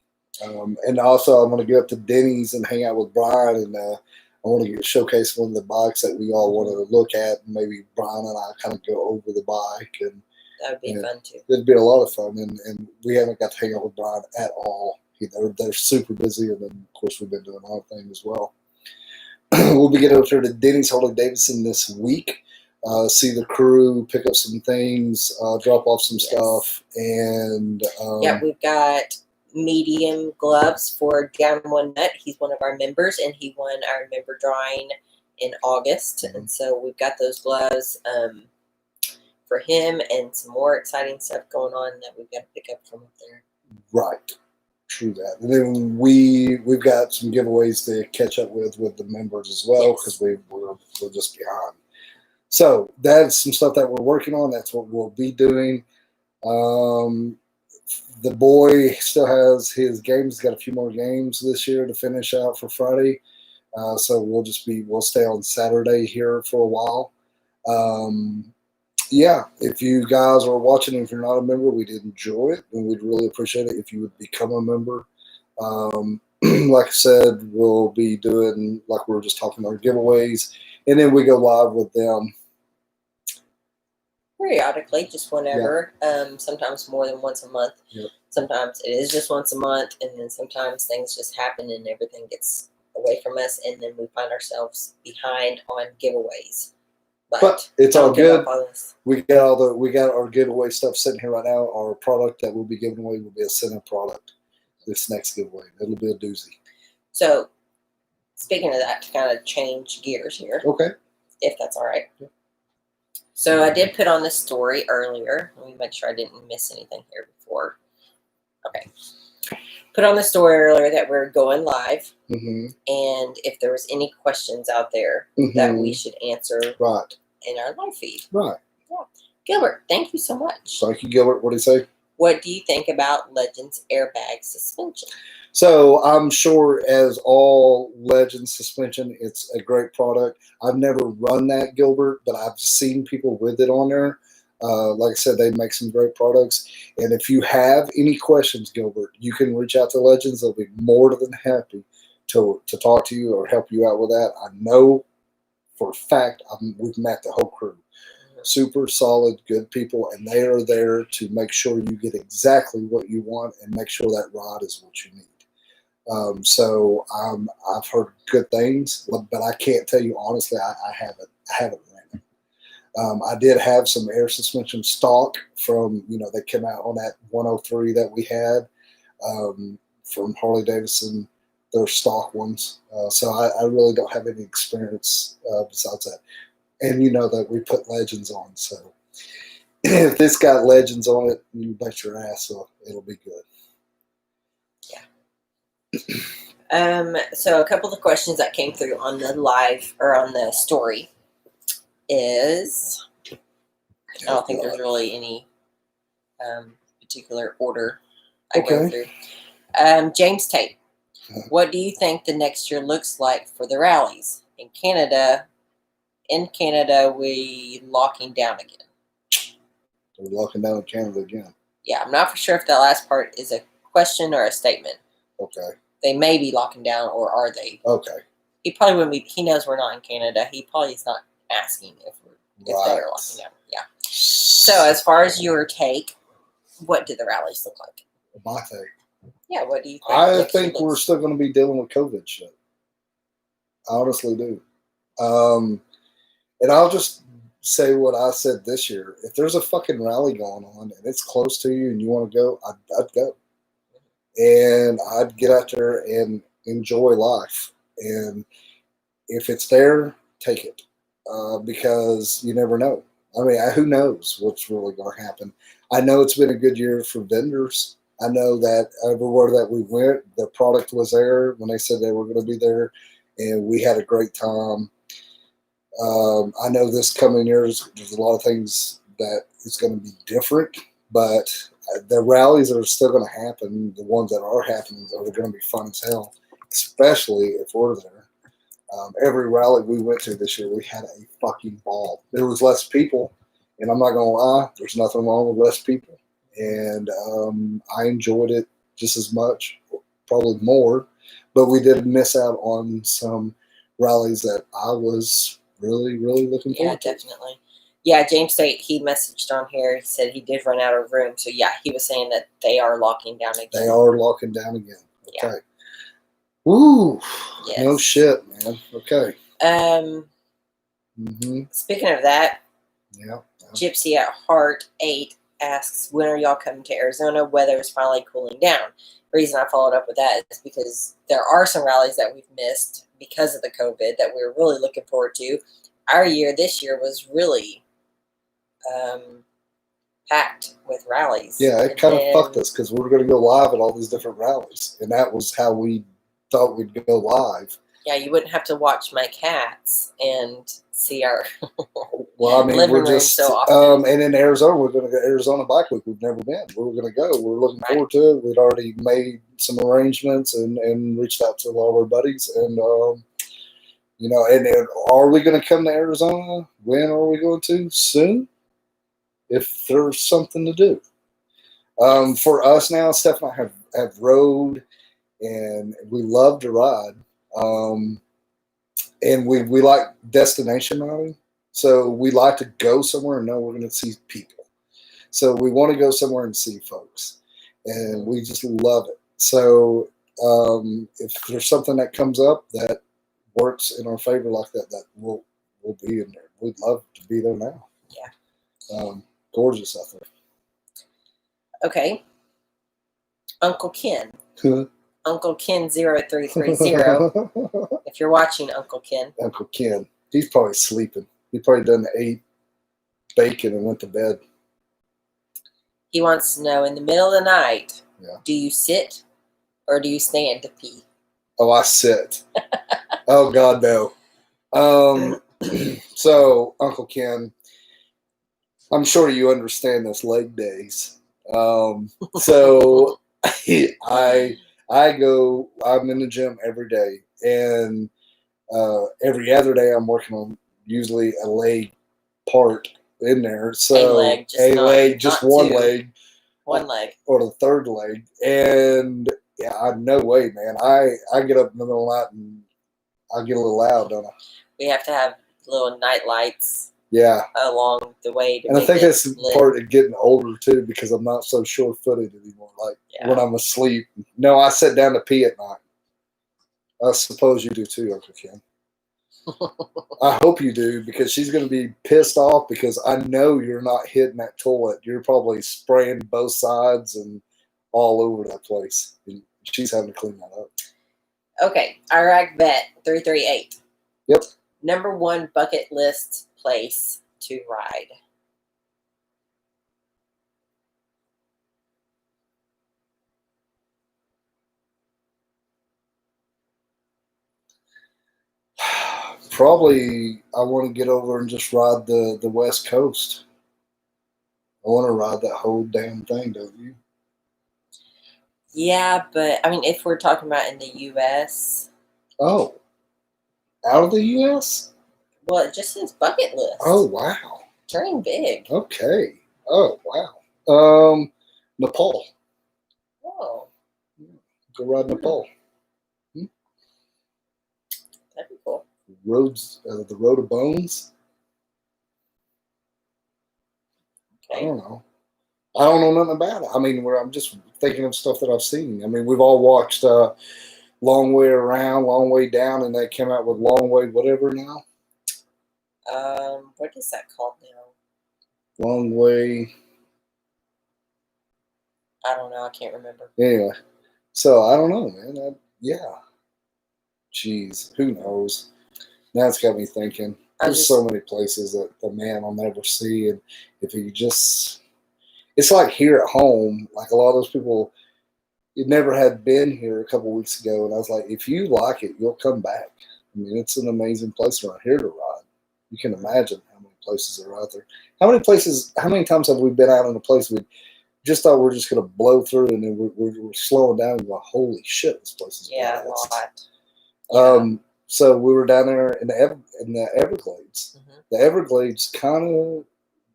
And also, I'm going to go up to Denny's and hang out with Brian, and I want to showcase one of the bikes that we all want to look at, and maybe Brian and I kind of go over the bike, and that would be fun too. It'd be a lot of fun, and we haven't got to hang out with Brian at all. They're super busy, and then of course we've been doing other things as well. We'll be getting up there to Denny's Harley Davidson this week. See the crew, pick up some things, drop off some stuff, and yeah, we've got medium gloves for Down One Nut. He's one of our members, and he won our member drawing in August. And so we've got those gloves for him, and some more exciting stuff going on that we've got to pick up from up there. Right. True that. And then we've got some giveaways to catch up with the members as well, because we're just behind. So that's some stuff that we're working on. That's what we'll be doing. The boy still has his games. He's got a few more games this year to finish out for Friday. So we'll stay on Saturday here for a while. Yeah, if you guys are watching, if you're not a member, we'd enjoy it, and we'd really appreciate it if you would become a member. like I said, we'll be doing, like we were just talking about, giveaways, and then we go live with them periodically, just whenever. Sometimes more than once a month. Yep. Sometimes it is just once a month, and then sometimes things just happen and everything gets away from us, and then we find ourselves behind on giveaways. But it's all good. We got our giveaway stuff sitting here right now. Our product that we'll be giving away will be a center product. This next giveaway, it'll be a doozy. So, speaking of that, to kind of change gears here, okay, if that's all right. So I did put on this story earlier. Let me make sure I didn't miss anything here before. Okay. Put on the story earlier that we're going live, and if there was any questions out there that we should answer in our live feed. Right. Yeah. Gilbert, thank you so much. Thank you, Gilbert. What do you say? What do you think about Legends airbag suspension? So I'm sure, as all Legends suspension, it's a great product. I've never run that, Gilbert, but I've seen people with it on there. Like I said, they make some great products. And if you have any questions, Gilbert, you can reach out to Legends. They'll be more than happy to talk to you or help you out with that. I know for a fact we've met the whole crew. Super solid, good people, and they are there to make sure you get exactly what you want and make sure that rod is what you need. So I've heard good things, but I can't tell you honestly. I haven't ran it. I did have some air suspension stock from, they came out on that 103 that we had from Harley Davidson, their stock ones. So I really don't have any experience besides that. And that we put Legends on. So if this got Legends on it, you bet your ass it'll be good. Yeah. So a couple of questions that came through on the live or on the story is, I don't think there's really any particular order I go through. James Tate, what do you think the next year looks like for the rallies in Canada? In Canada, we locking down again. We're locking down in Canada again. Yeah, I'm not for sure if that last part is a question or a statement. Okay. They may be locking down, or are they? Okay. He probably wouldn't be. He knows we're not in Canada. He probably is not asking if they are locking down. Yeah. So as far as your take, what do the rallies look like? My take. Yeah. What do you think? I think we're still going to be dealing with COVID shit. I honestly do. And I'll just say what I said this year. If there's a fucking rally going on and it's close to you and you want to go, I'd go. And I'd get out there and enjoy life. And if it's there, take it. Because you never know. I mean, who knows what's really going to happen. I know it's been a good year for vendors. I know that everywhere that we went, the product was there when they said they were going to be there. And we had a great time. I know this coming years, there's a lot of things that is going to be different, but the rallies are still going to happen. The ones that are happening are going to be fun as hell, especially if we're there. Every rally we went to this year, we had a fucking ball. There was less people, and I'm not going to lie, there's nothing wrong with less people. And I enjoyed it just as much, probably more, but we did miss out on some rallies that I was really, really looking forward to. Yeah, definitely. Yeah, James Tate, he messaged on here. He said he did run out of room. So, yeah, he was saying that they are locking down again. They are locking down again. Yeah. Okay. Ooh. Yes. No shit, man. Okay. Speaking of that, yeah. Gypsy at Heart 8 asks, when are y'all coming to Arizona? Weather is finally cooling down. The reason I followed up with that is because there are some rallies that we've missed because of the COVID that we're really looking forward to. Our year this year was really packed with rallies. Yeah, it kind of fucked us because we were going to go live at all these different rallies, and that was how we thought we'd go live. Yeah, you wouldn't have to watch my cats and see our well, I mean, living we're room just so often. And in Arizona, we're going to go Arizona Bike Week. We've never been. We were going to go. We were looking forward to it. We'd already made some arrangements and reached out to a lot of our buddies. And, and are we going to come to Arizona? When are we going to? Soon, if there's something to do. For us now, Steph and I have rode and we love to ride. And we like destination riding. So we like to go somewhere and know we're going to see people. So we want to go somewhere and see folks. And we just love it. So if there's something that comes up that works in our favor like that, that we'll be in there. We'd love to be there now. Yeah. Gorgeous out there. Okay. Uncle Ken. Uncle Ken 0330. If you're watching, Uncle Ken. Uncle Ken. He's probably sleeping. He probably done ate bacon and went to bed. He wants to know, in the middle of the night, yeah. Do you sit or do you stand to pee? Oh, I sit. Oh, God, no. So, Uncle Ken, I'm sure you understand this leg days. So I'm in the gym every day, and every other day I'm working on usually a leg part in there. So just one leg. One leg. Or the third leg. And yeah, no way, man. I get up in the middle of the night and I get a little loud, don't I? We have to have little night lights. Yeah. Along the way. And I think that's part of getting older too, because I'm not so sure-footed anymore. Like when I'm asleep. No, I sit down to pee at night. I suppose you do too, Uncle Ken. I hope you do, because she's going to be pissed off, because I know you're not hitting that toilet. You're probably spraying both sides and all over that place. And she's having to clean that up. Okay. Iraq Vet 338. Yep. Number 1 bucket list place to ride. Probably I want to get over and just ride the West Coast. I want to ride that whole damn thing, don't you? Yeah, but I mean, if we're talking about in the U.S. Oh, out of the U.S.? Well, it just says bucket list. Oh, wow. Dream big. Okay. Oh, wow. Nepal. Oh. Go ride Nepal. That'd be cool. The Road of Bones. Okay. I don't know. I don't know nothing about it. I mean, I'm just thinking of stuff that I've seen. I mean, we've all watched Long Way Around, Long Way Down, and they came out with Long Way whatever now. What is that called now? Long Way. I don't know. I can't remember. Anyway, so I don't know, man. Yeah. Jeez, who knows? Now it's got me thinking. There's so many places that the man will never see, and if you just, it's like here at home. Like a lot of those people, you never had been here a couple weeks ago, and I was like, if you like it, you'll come back. I mean, it's an amazing place around here to ride. You can imagine how many places are out there. How many times have we been out in a place we just thought we're just going to blow through, and then we're slowing down and go, holy shit, this place is a lot. So we were down there in the Everglades. Mm-hmm. The Everglades kind of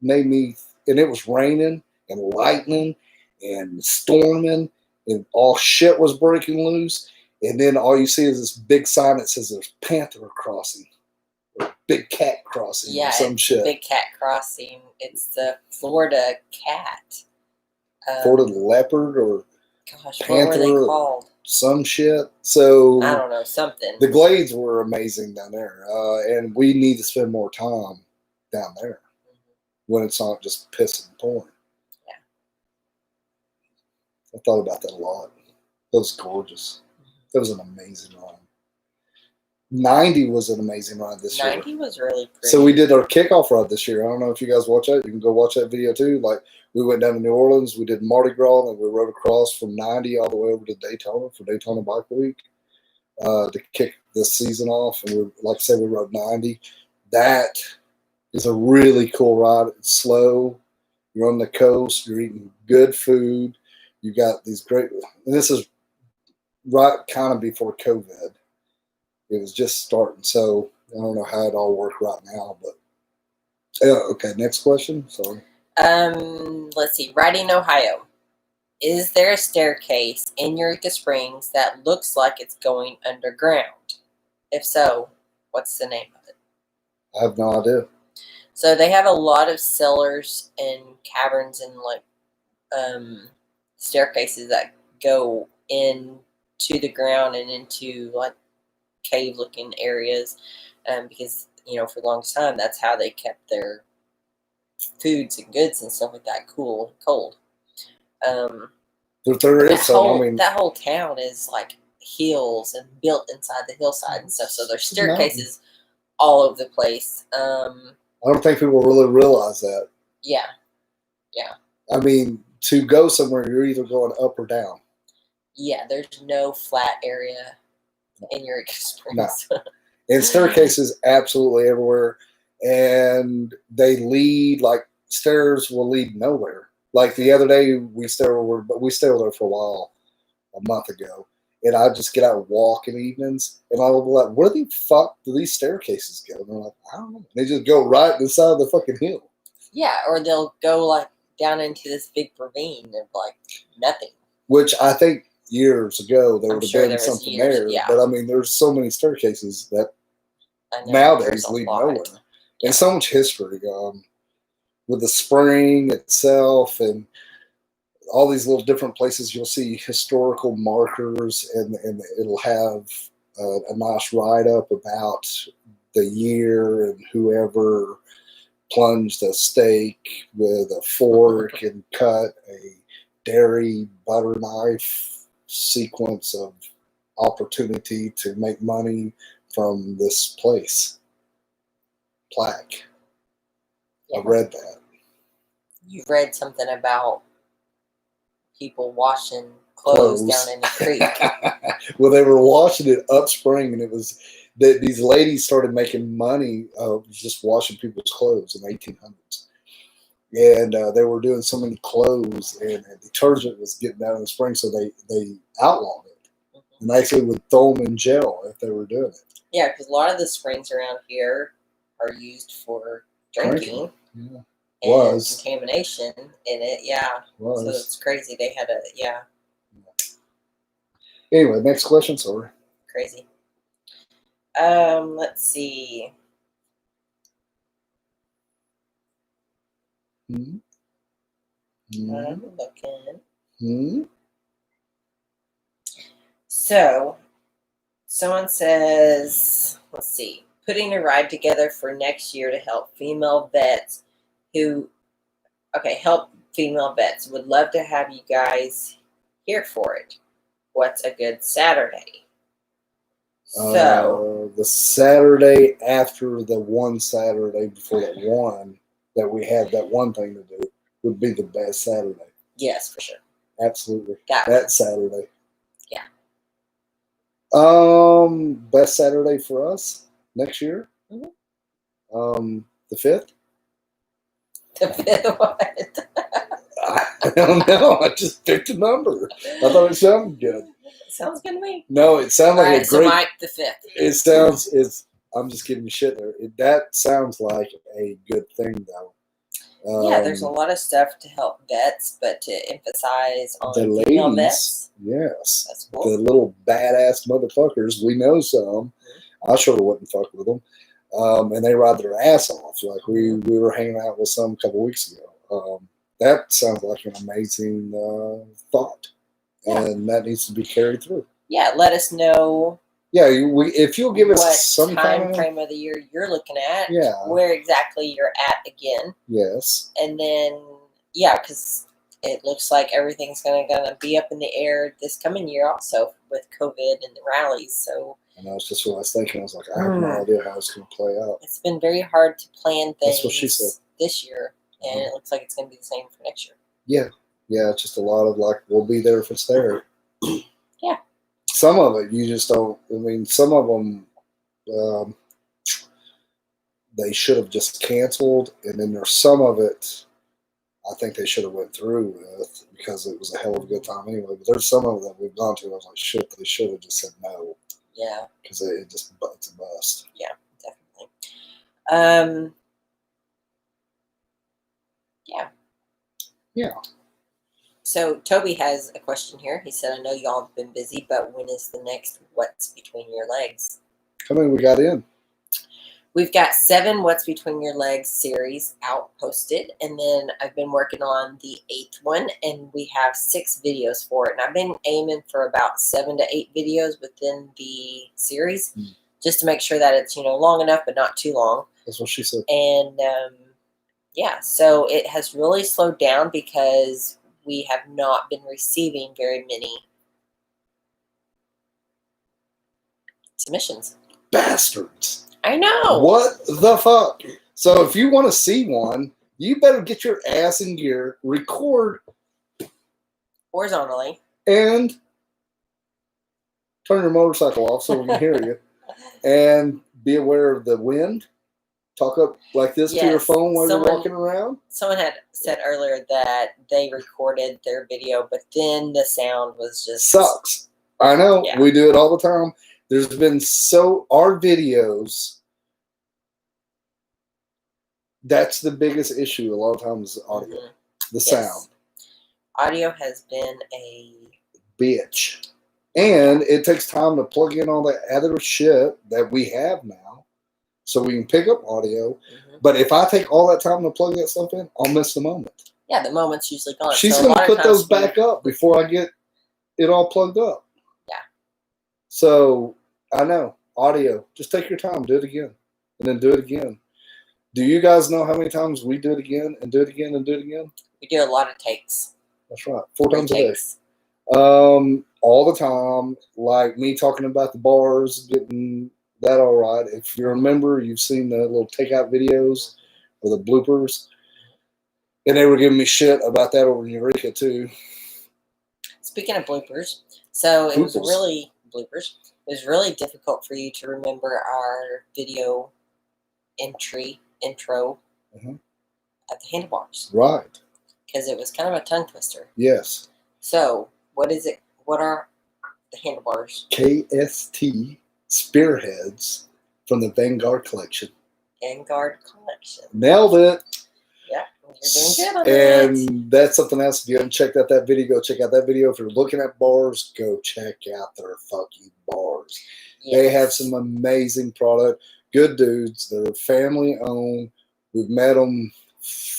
made me, and it was raining and lightning and storming, and all shit was breaking loose. And then all you see is this big sign that says there's panther crossing, or big cat crossing, or some shit. Big cat crossing. It's the Florida cat. Florida leopard or panther, what were they called? Some shit. So I don't know, something. The Glades were amazing down there, and we need to spend more time down there when it's not just piss and pouring. Yeah, I thought about that a lot. That was gorgeous. That was an amazing ride. 90 was an amazing ride this year. 90 was really pretty. So we did our kickoff ride this year. I don't know if you guys watch that. You can go watch that video too. Like, we went down to New Orleans, we did Mardi Gras, and we rode across from 90 all the way over to Daytona for Daytona Bike Week to kick this season off. And we, like I said, we rode 90. That is a really cool ride. It's slow. You're on the coast. You're eating good food. You got these great. And this is right kind of before COVID. It was just starting, so I don't know how it all worked right now. But okay, next question. Sorry. Let's see. Riding Ohio. is there a staircase in Eureka Springs that looks like it's going underground? If so, what's the name of it? I have no idea. So they have a lot of cellars and caverns and like staircases that go into the ground and into like cave looking areas, because for the longest time that's how they kept their foods and goods and stuff like that cool and cold. There is some. That whole town is like hills and built inside the hillside and stuff, so there's staircases all over the place. I don't think people really realize that. Yeah. I mean, to go somewhere, you're either going up or down. Yeah, there's no flat area in Eureka Springs. No. And staircases absolutely everywhere. And they lead, like, stairs will lead nowhere. Like the other day, we stayed over there for a while, a month ago. And I just get out and walk in the evenings. And I will be like, where the fuck do these staircases go? And they're like, I don't know. They just go right inside the fucking hill. Yeah, or they'll go, like, down into this big ravine of, like, nothing. Which I think years ago there would have been something there. Yeah. But I mean, there's so many staircases that nowadays lead nowhere. Yeah. And so much history with the spring itself and all these little different places. You'll see historical markers, and it'll have a nice write-up about the year and whoever plunged a steak with a fork and cut a dairy butter knife sequence of opportunity to make money from this place. Plaque. Yeah. I read that. You've read something about people washing clothes down in the creek. Well, they were washing it upspring, and it was that these ladies started making money just washing people's clothes in the 1800s. And they were doing so many clothes, and detergent was getting down in the spring, so they outlawed it. Mm-hmm. And actually would throw them in jail if they were doing it. Yeah, because a lot of the springs around here are used for drinking. Yeah. And contamination in it, yeah. So it's crazy. They had Anyway, next question, sorry. Crazy. Let's see. I'm looking. So, someone says, let's see, putting a ride together for next year to help female vets help female vets. Would love to have you guys here for it. What's a good Saturday? So the Saturday after the one Saturday before that one that we had that one thing to do would be the best Saturday. Yes, for sure. Absolutely. That Saturday. Yeah. Best Saturday for us next year. Mm-hmm. The 5th. The 5th what? I don't know. I just picked a number. I thought it sounded good. Sounds good to me. No, it sounds like a great. So Mike the 5th. It sounds. I'm just giving you shit there. That sounds like a good thing, though. Yeah, there's a lot of stuff to help vets, but to emphasize on the female ladies, vets. Yes, that's cool. The little badass motherfuckers. We know some. Mm-hmm. I sure wouldn't fuck with them. And they ride their ass off. Like we were hanging out with some a couple weeks ago. That sounds like an amazing thought, and that needs to be carried through. Yeah, let us know. Yeah, if you'll give us some time frame of the year you're looking at. Yeah, where exactly you're at again. Yes, and then because it looks like everything's gonna be up in the air this coming year also with COVID and the rallies. So. And that's just what I was thinking. I was like, I have no idea how it's going to play out. It's been very hard to plan things. That's what she said. This year, and it looks like it's going to be the same for next year. Yeah, it's just a lot of like, we'll be there if it's there. Yeah. Some of it, you just don't. I mean, some of them, they should have just canceled, and then there's some of it I think they should have went through with because it was a hell of a good time anyway. But there's some of them that we've gone to. I was like, shit, they should have just said no. Yeah. Because it's a bust. Yeah, definitely. Yeah. So Toby has a question here. He said, I know y'all have been busy, but when is the next What's Between Your Legs? How many we got in? We've got 7 What's Between Your Legs series out posted, and then I've been working on the 8th one, and we have 6 videos for it. And I've been aiming for about 7 to 8 videos within the series, just to make sure that it's, you know, long enough but not too long. That's what she said. And yeah, so it has really slowed down because we have not been receiving very many submissions. Bastards. I know. What the fuck? So if you want to see one, you better get your ass in gear, record Horizontally. And turn your motorcycle off so we can hear you. And be aware of the wind. Talk up like this to your phone while you're walking around. Someone had said earlier that they recorded their video, but then the sound was just... Sucks. I know. Yeah. We do it all the time. There's been our videos, that's the biggest issue a lot of times is audio. The sound. Audio has been a bitch. And it takes time to plug in all the other shit that we have now so we can pick up audio. But if I take all that time to plug that stuff in, I'll miss the moment. Yeah, the moment's usually gone. She's going to put those back up before I get it all plugged up. Yeah. So I know. Audio. Just take your time. Do it again. And then do it again. Do you guys know how many times we do it again and do it again and do it again? We do a lot of takes. That's right. 4 times a day. All the time. Like me talking about the bars, getting that all right. If you remember, you've seen the little takeout videos or the bloopers. And they were giving me shit about that over in Eureka too. Speaking of bloopers, so it was really bloopers. It was really difficult for you to remember our video intro at the handlebars. Right. Because it was kind of a tongue twister. Yes. So what is it? What are the handlebars? KST Spearheads from the Vanguard collection. Vanguard collection. Nailed it. Yeah, you're doing good on that. And that's something else. If you haven't checked out that video, go check out that video. If you're looking at bars, go check out their fucking bars. Yes. They have some amazing product. Good dudes. They're family owned. We've met them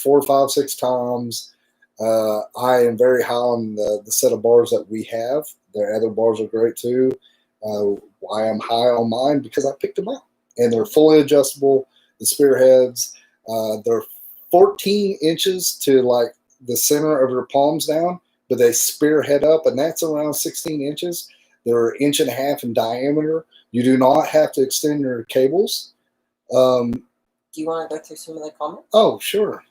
4, 5, 6 times. I am very high on the set of bars that we have. Their other bars are great too. Why I'm high on mine? Because I picked them up. And they're fully adjustable. The spearheads, they're 14 inches to like the center of your palms down, but they spearhead up, and that's around 16 inches. They're 1.5 inches in diameter. You do not have to extend your cables. Do you want to go through some of the comments? Oh, sure.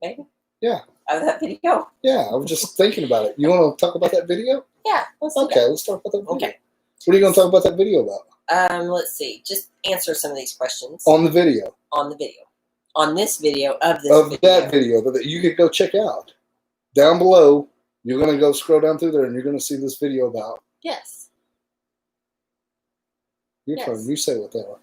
Maybe. Yeah. Of that video? Yeah, I was just thinking about it. You want to talk about that video? Yeah. Let's talk about that video. Okay. What are you going to talk about that video about? Let's see. Just answer some of these questions. On the video. On the video. On this video of this of video. That video that you could go check out. Down below, you're going to go scroll down through there and you're going to see this video about. Yes. Your turn. You say what they are.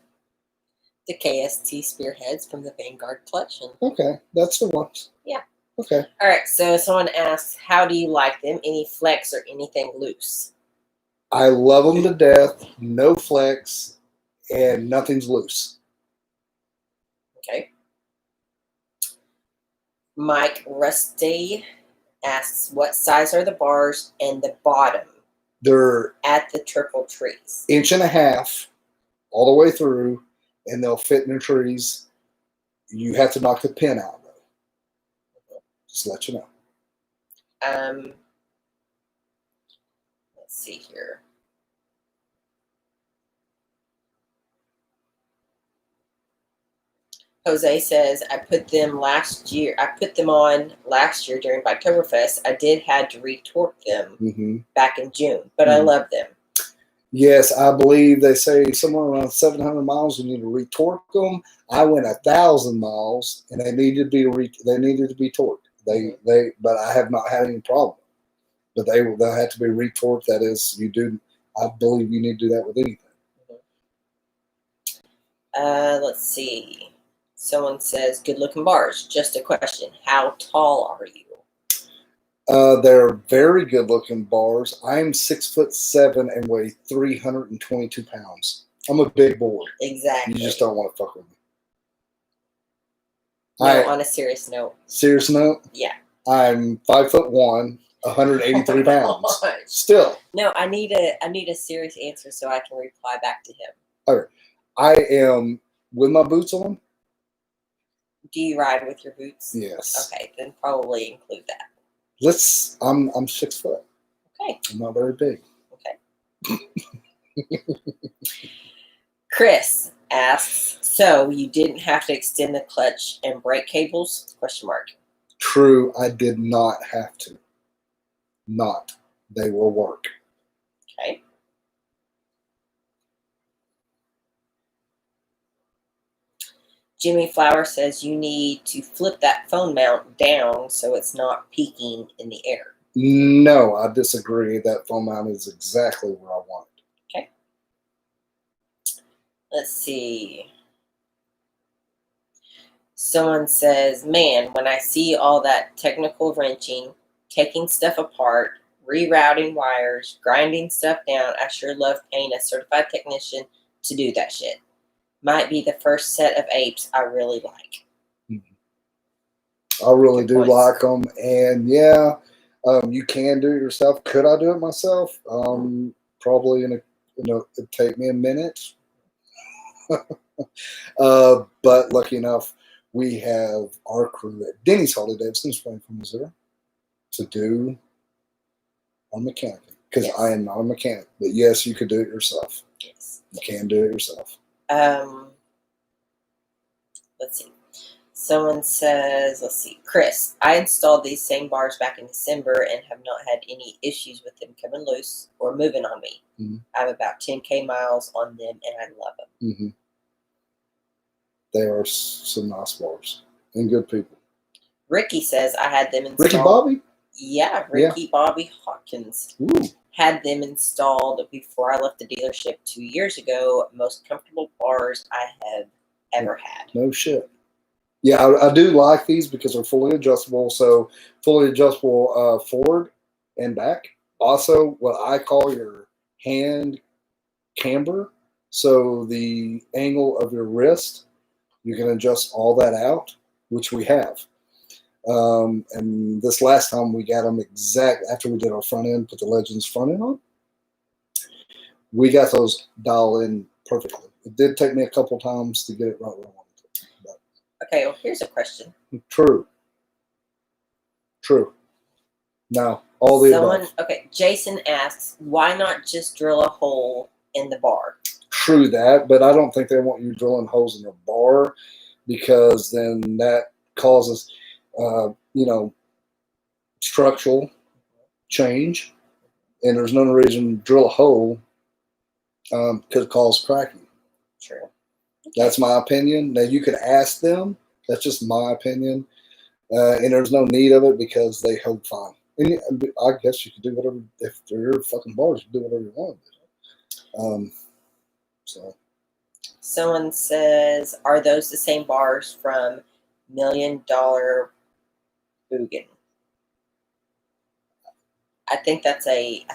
The KST spearheads from the Vanguard collection. Okay. That's the ones. Yeah. Okay. All right. So someone asks, how do you like them? Any flex or anything loose? I love them to death. No flex and nothing's loose. Okay. Mike Rusty asks, what size are the bars and the bottom? They're at the triple trees. 1.5 inches all the way through, and they'll fit in the trees. You have to knock the pin out, though. Just to let you know. Let's see here. Jose says, I put them on last year during Oktoberfest. I did had to retorque them back in June, but I love them. Yes, I believe they say somewhere around 700 miles you need to retorque them. I went 1,000 miles and they needed to be torqued. But I have not had any problem. But they'll have to be retorqued. That is, I believe you need to do that with anything. Let's see. Someone says, good looking bars. Just a question. How tall are you? They're very good-looking bars. I'm 6'7" and weigh 322 pounds. I'm a big boy. Exactly. You just don't want to fuck with me. No, on a serious note. Serious note? Yeah. I'm 5'1", 183 pounds. Still. No, I need a serious answer so I can reply back to him. Okay. I am with my boots on. Do you ride with your boots? Yes. Okay, then probably include that. I'm 6 foot. Okay. I'm not very big. Okay. Chris asks, so you didn't have to extend the clutch and brake cables? Question mark. True, I did not have to. Not. They will work. Okay. Jimmy Flower says you need to flip that phone mount down so it's not peaking in the air. No, I disagree. That phone mount is exactly where I want it. Okay. Let's see. Someone says, man, when I see all that technical wrenching, taking stuff apart, rerouting wires, grinding stuff down, I sure love paying a certified technician to do that shit. Might be the first set of apes I really like. I really do like them. And yeah, you can do it yourself. Could I do it myself? Probably it'd take me a minute. But lucky enough, we have our crew at Denny's Harley-Davidson, Spring from Missouri, to do our mechanic. Because yes. I am not a mechanic. But yes, you could do it yourself. Yes. You can do it yourself. Let's see. Someone says, let's see, Chris, I installed these same bars back in December and have not had any issues with them coming loose or moving on me. Mm-hmm. I have about 10K miles on them and I love them. Mm-hmm. They are some nice bars and good people. Ricky says I had them installed. Ricky Bobby? Yeah, Ricky Bobby Hawkins. Ooh. Had them installed before I left the dealership 2 years ago. Most comfortable bars I have ever had. No shit. Yeah, I do like these because they're fully adjustable. So fully adjustable forward and back. Also, what I call your hand camber. So the angle of your wrist, you can adjust all that out, which we have. And this last time we got them exact after we did our front end, put the Legends front end on. We got those dialed in perfectly. It did take me a couple times to get it right where I wanted to. But okay, well, here's a question. True. No, all the above. Okay, Jason asks, why not just drill a hole in the bar? True that, but I don't think they want you drilling holes in your bar because then that causes, structural change, and there's no reason to drill a hole could cause cracking. True. Okay. That's my opinion. Now you can ask them. That's just my opinion, and there's no need of it because they hold fine. And I guess you could do whatever if they're your fucking bars. You do whatever you want. So. Someone says, are those the same bars from $1 Million Boogan? I think that's a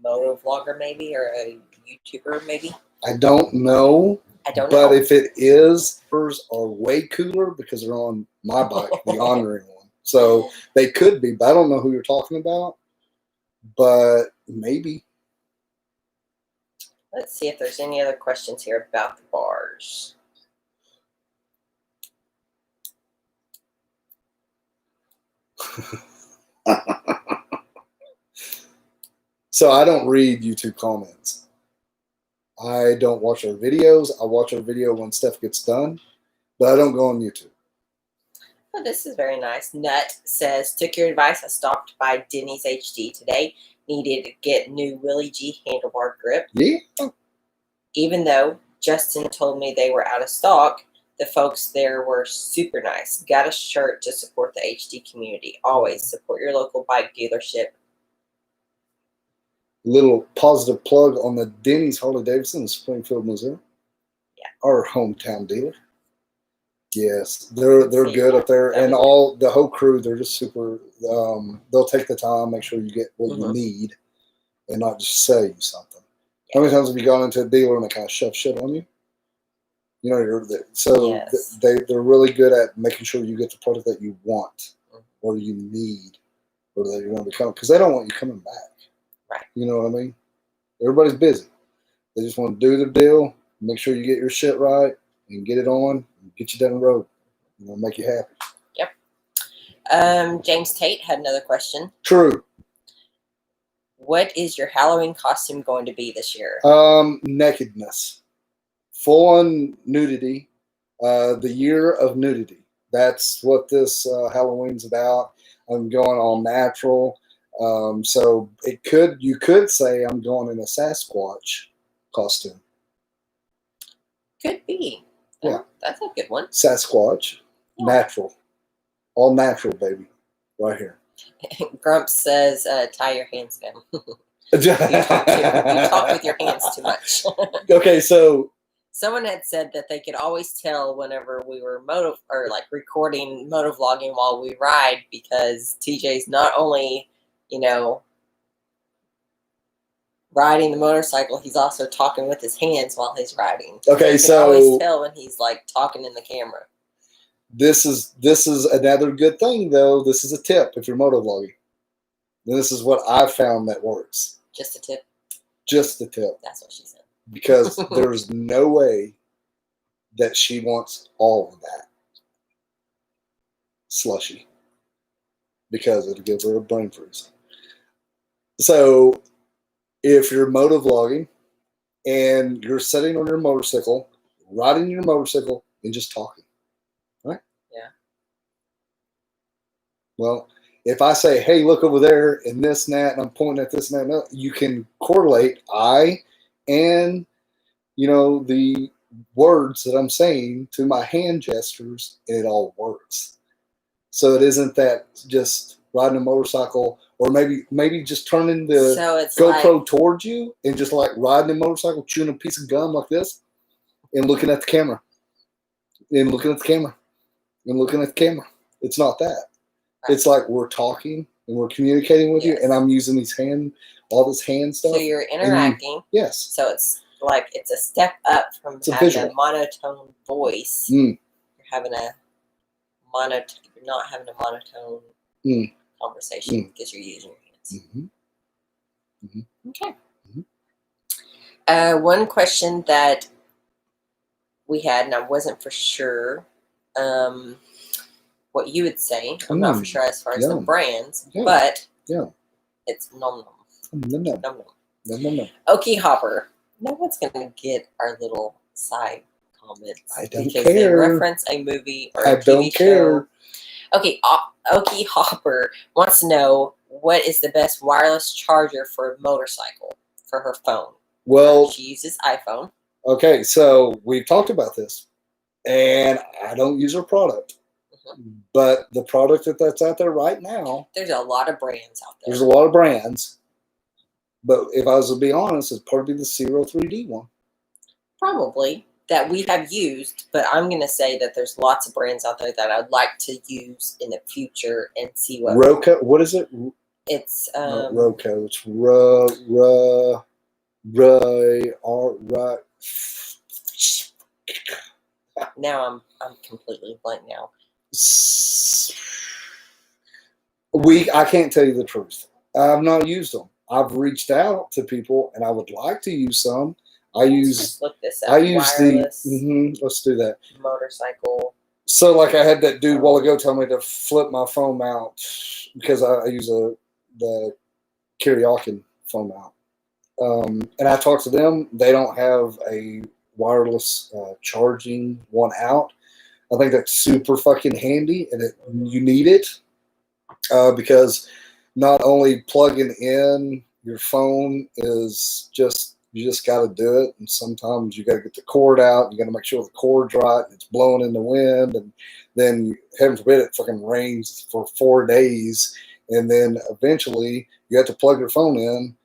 moto vlogger maybe, or a YouTuber maybe. I don't know. But if it is, hers are way cooler because they're on my bike, the Ornery one. So they could be, but I don't know who you're talking about. But maybe. Let's see if there's any other questions here about the bars. So I don't read YouTube comments. I don't watch our videos. I watch our video when stuff gets done, but I don't go on YouTube. Oh, this is very nice. Nut says, took your advice. I stopped by Denny's HD today. Needed to get new Willie G handlebar grip. Yeah. Even though Justin told me they were out of stock, the folks there were super nice. Got a shirt to support the HD community. Always support your local bike dealership. Little positive plug on the Denny's Harley-Davidson in Springfield, Missouri. Yeah. Our hometown dealer. Yes, they're good up there, and all the whole crew. They're just super. They'll take the time, make sure you get what you need, and not just sell you something. How many times have you gone into a dealer and they kind of shove shit on you? You know, they're really good at making sure you get the product that you want or you need or that you want to become, because they don't want you coming back. Right. You know what I mean? Everybody's busy. They just want to do their deal, make sure you get your shit right, and get it on, and get you down the road. You know, make you happy. Yep. James Tate had another question. True. What is your Halloween costume going to be this year? Nakedness. Full-on nudity. The year of nudity. That's what this Halloween's about. I'm going all natural. So you could say I'm going in a Sasquatch costume. Could be. Yeah. That's a good one. Sasquatch. Yeah. Natural. All natural, baby. Right here. Grumps says, tie your hands down. You talk with your hands too much. Okay, so someone had said that they could always tell whenever we were recording motovlogging while we ride, because TJ's not only, riding the motorcycle, he's also talking with his hands while he's riding. Okay, so you can always tell when he's like talking in the camera. This is another good thing, though. This is a tip if you're motovlogging. This is what I've found that works. Just a tip? Just a tip. That's what she said. Because there's no way that she wants all of that slushy. Because it'll give her a brain freeze. So, if you're motovlogging and you're sitting on your motorcycle, riding your motorcycle, and just talking. Right? Yeah. Well, if I say, hey, look over there and this and that, and I'm pointing at this and that, you can correlate and, the words that I'm saying to my hand gestures, and it all works. So it isn't that just riding a motorcycle, or maybe just turning the GoPro towards you and just like riding a motorcycle, chewing a piece of gum like this, and looking at the camera, and looking at the camera, and looking at the camera. It's not that. It's like we're talking and we're communicating with you, and I'm using all this hand stuff. So you're interacting. Yes. So it's like it's a step up from having a monotone voice. You're having you're not having a monotone conversation because you're using your hands. Okay. One question that we had, and I wasn't for sure what you would say. I'm not for sure as far as the brands, but it's nom nom. Okie Hopper. No one's going to get our little side comments. I don't because care. They reference a movie or a TV show. Okay, Okie Hopper wants to know what is the best wireless charger for a motorcycle for her phone. Well, she uses iPhone. Okay, so we've talked about this, and I don't use her product. But the product that's out there right now, there's a lot of brands out there. There's a lot of brands. But if I was to be honest, it'd probably be the Zero 3D one. Probably. That we have used, but I'm going to say that there's lots of brands out there that I'd like to use in the future and see what. Roca, what is it? It's Roca. It's Now I'm completely blank now. I can't tell you the truth. I've not used them. I've reached out to people, and I would like to use some. Let's look this up. I use let's do that. Motorcycle. So, like, I had that dude a while ago tell me to flip my phone mount because I use the karaoke phone mount. And I talked to them. They don't have a wireless charging one out. I think that's super fucking handy, and you need it because not only plugging in your phone is you just got to do it, and sometimes you got to get the cord out. You got to make sure the cord's right. It's blowing in the wind, and then heaven forbid it fucking rains for 4 days, and then eventually you have to plug your phone in.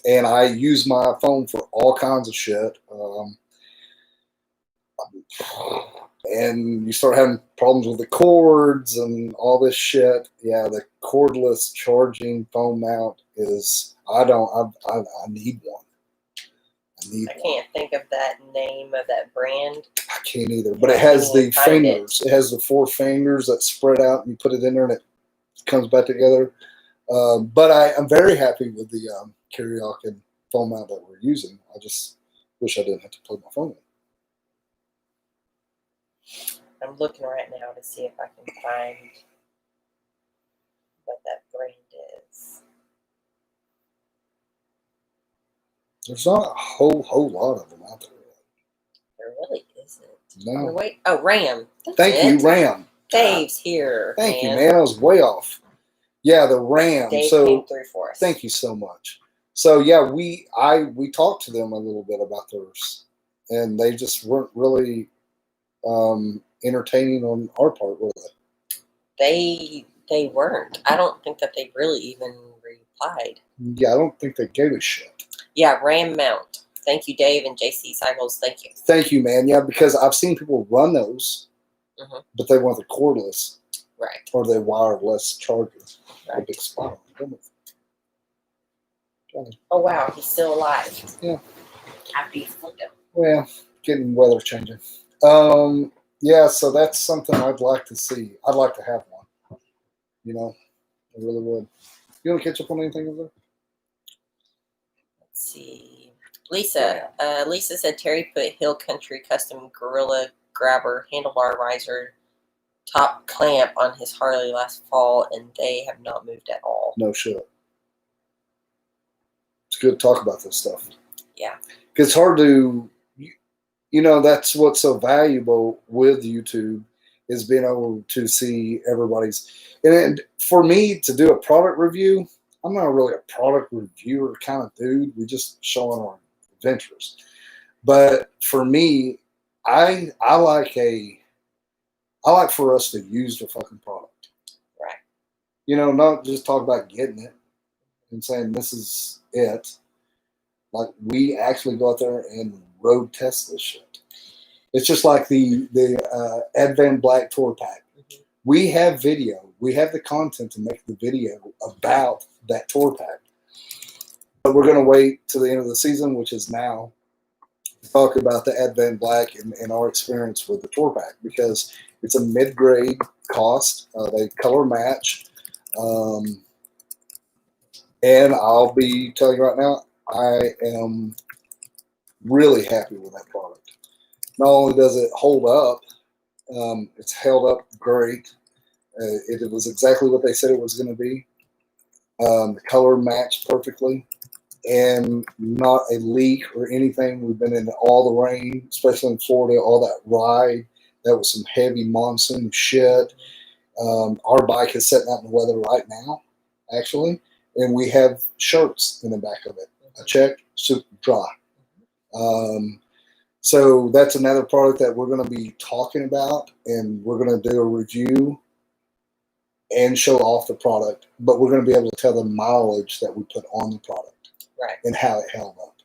And I use my phone for all kinds of shit. and you start having problems with the cords and all this shit. Yeah, the cordless charging phone mount is, I need one. I can't think of that name of that brand. I can't either, but it has the fingers. It has the 4 fingers that spread out, and you put it in there, and it comes back together. But I'm very happy with the karaoke phone mount that we're using. I just wish I didn't have to plug my phone in. I'm looking right now to see if I can find what that brand is. There's not a whole lot of them out there. There really isn't. No. Oh, wait. Oh, Ram. Thank you, Ram. Dave's here. Thank you, man. I was way off. Yeah, the Ram. Dave came through for us. Thank you so much. So yeah, we talked to them a little bit about theirs, and they just weren't really entertaining on our part, were they? They weren't. I don't think that they really even replied. Yeah, I don't think they gave a shit. Yeah, Ram mount. Thank you, Dave and JC Cycles. Thank you. Thank you, man. Yeah, because I've seen people run those, but they want the cordless, right, or the wireless charger. Right. Big spot. Oh wow, he's still alive. Yeah. After you flipped him. Well, getting weather changing. Yeah, so that's something I'd like to see. I'd like to have one. You know, I really would. You want to catch up on anything over there? Let's see. Lisa. Lisa said Terry put Hill Country custom Gorilla grabber handlebar riser top clamp on his Harley last fall, and they have not moved at all. No shit. It's good to talk about this stuff. Yeah. Because it's hard to, you know, that's what's so valuable with YouTube is being able to see everybody's. And for me to do a product review, I'm not really a product reviewer kind of dude. We just showing our adventures. But for me, I like for us to use the fucking product. Right. You know, not just talk about getting it and saying this is it. Like, we actually go out there and road test this shit. It's just like the Advan Black Tour Pack. We have video. We have the content to make the video about that tour pack. But we're going to wait till the end of the season, which is now, to talk about the Advan Black and our experience with the tour pack, because it's a mid-grade cost. They color match. And I'll be telling you right now, I am really happy with that product. Not only does it hold up, it's held up great. It was exactly what they said it was going to be. The color matched perfectly, and not a leak or anything. We've been in all the rain, especially in Florida, all that ride. That was some heavy monsoon shit. Our bike is sitting out in the weather right now, actually, and we have shirts in the back of it. I checked, super dry. So that's another product that we're going to be talking about, and we're going to do a review and show off the product, but we're going to be able to tell the mileage that we put on the product, right, and how it held up.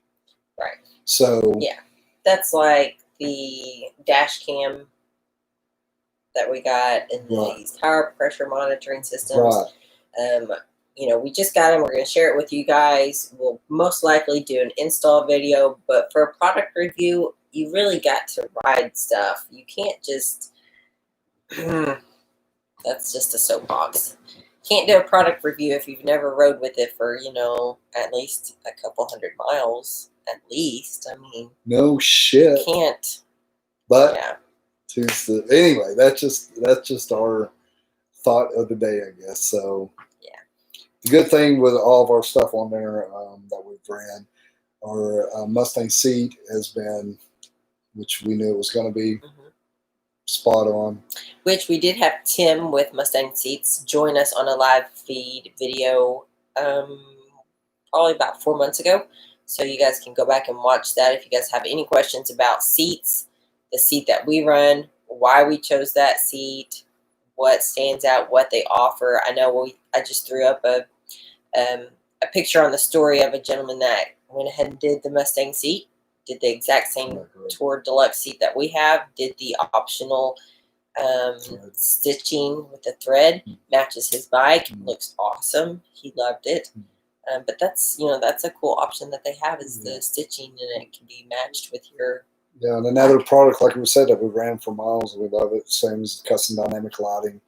Right. So yeah, that's like the dash cam that we got, and these tire pressure monitoring systems. Right. You know, we just got them. We're going to share it with you guys. We'll most likely do an install video, but for a product review, you really got to ride stuff. You can't just, that's just a soapbox. Can't do a product review if you've never rode with it for, you know, at least a couple 100 miles, at least. I mean, no shit. You can't. But yeah. Anyway, that's just our thought of the day, I guess. So the good thing with all of our stuff on there that we've ran, our Mustang seat has been, which we knew it was going to be, spot on. Which we did have Tim with Mustang Seats join us on a live feed video probably about 4 months ago. So you guys can go back and watch that if you guys have any questions about seats, the seat that we run, why we chose that seat, what stands out, what they offer. I know I just threw up a picture on the story of a gentleman that went ahead and did the Mustang seat. did the exact same Tour Deluxe seat that we have. Did the optional stitching with the thread. Matches his bike. Looks awesome. He loved it. But that's that's a cool option that they have is the stitching, and it can be matched with your. Yeah, and another product, like we said, that we ran for miles, we love it. Same as custom dynamic lighting.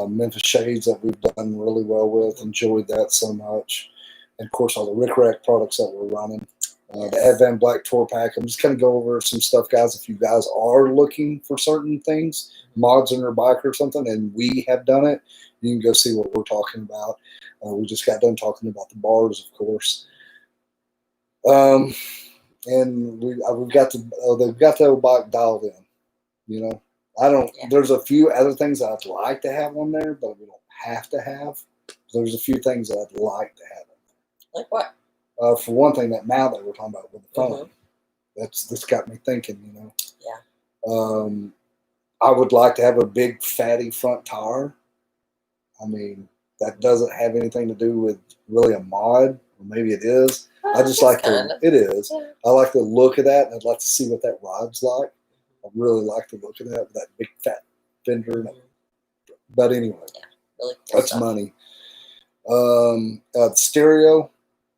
Memphis shades that we've done really well with. Enjoyed that so much. And of course, all the Rick Rack products that we're running. The Advan Black Tour Pack. I'm just going to go over some stuff, guys. If you guys are looking for certain things, mods on your bike or something, and we have done it, you can go see what we're talking about. We just got done talking about the bars, of course. And we've got they've got the old bike dialed in. You know, I don't. There's a few other things that I'd like to have on there, but we don't have to have. There's a few things that I'd like to have on there. Like what? For one thing, that mount that we're talking about with the phone, this got me thinking. You know. Yeah. I would like to have a big fatty front tire. I mean, that doesn't have anything to do with really a mod, or maybe it is. I just like it is. Yeah. I like the look of that, and I'd like to see what that ride's like. I really like the look of that with that big fat fender. But anyway, really cool that's stuff. money. The stereo,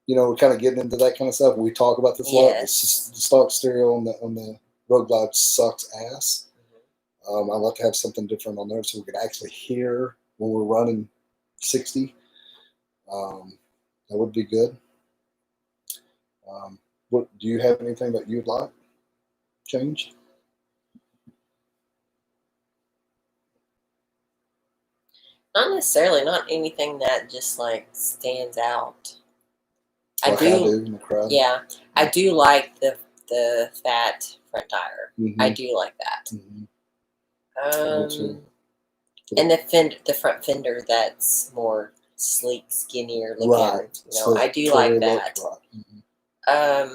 we're kind of getting into that kind of stuff. We talk about this a lot. The stock stereo on the Road Glide sucks ass. I'd like to have something different on there so we could actually hear when we're running 60. That would be good. What do you have anything that you'd like changed? Not necessarily. Not anything that just like stands out. Like I do in the crowd. Yeah, I do like the fat front tire. I do like that. And the front fender that's more sleek, skinnier looking. Right. I do like that. I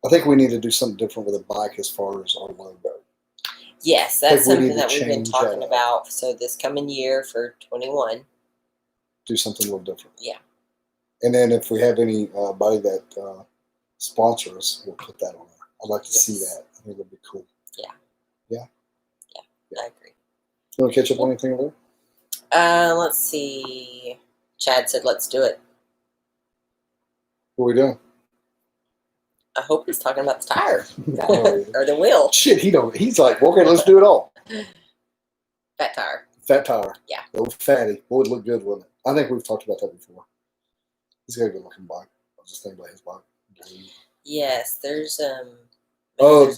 think we need to do something different with a bike as far as our logo. Yes, that's something that we've been talking about. So this coming year for 21. Do something a little different. Yeah. And then if we have anybody that sponsors us, we'll put that on there. I'd like to see that. I think that'd be cool. Yeah. Yeah? Yeah, I agree. You want to catch up on anything over there? Let's see. Chad said, let's do it. What are we doing? I hope he's talking about the tire or the wheel. Shit, he's like, okay, let's do it all. Fat tire. Fat tire. Yeah. The old fatty. Would look good, wouldn't it? I think we've talked about that before. He's got a good looking bike. I was just thinking about his bike. Yes, there's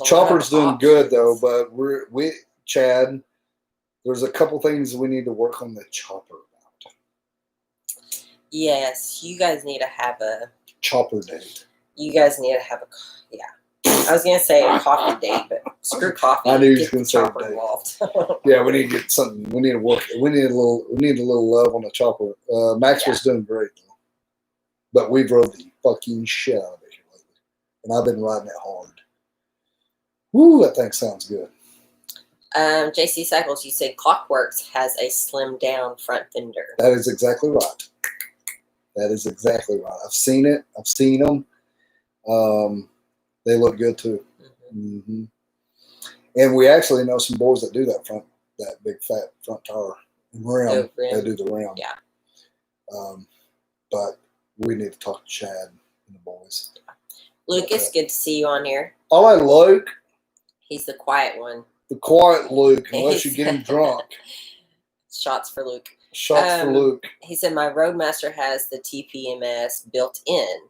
Chopper's doing good though, but Chad, there's a couple things we need to work on the Chopper about. Yes, you guys need to have a Chopper date. You guys need to have I was gonna say a coffee date, but screw coffee. I knew you were gonna say Chopper involved. Yeah, we need to get something. We need to work. We need a little love on the Chopper. Maxwell's doing great though, but we drove the fucking shit out of it here lately, and I've been riding it hard. Woo, that thing sounds good. JC Cycles, you said Clockworks has a slimmed down front fender. That is exactly right. That is exactly right. I've seen it. I've seen them. They look good too. And we actually know some boys that do that big fat front tire rim. They do the rim. Yeah. But we need to talk to Chad and the boys. Lucas, good to see you on here. Oh, hi, Luke. He's the quiet one. The quiet Luke, unless you get him drunk. Shots for Luke. Shots for Luke. He said, my Roadmaster has the TPMS built in.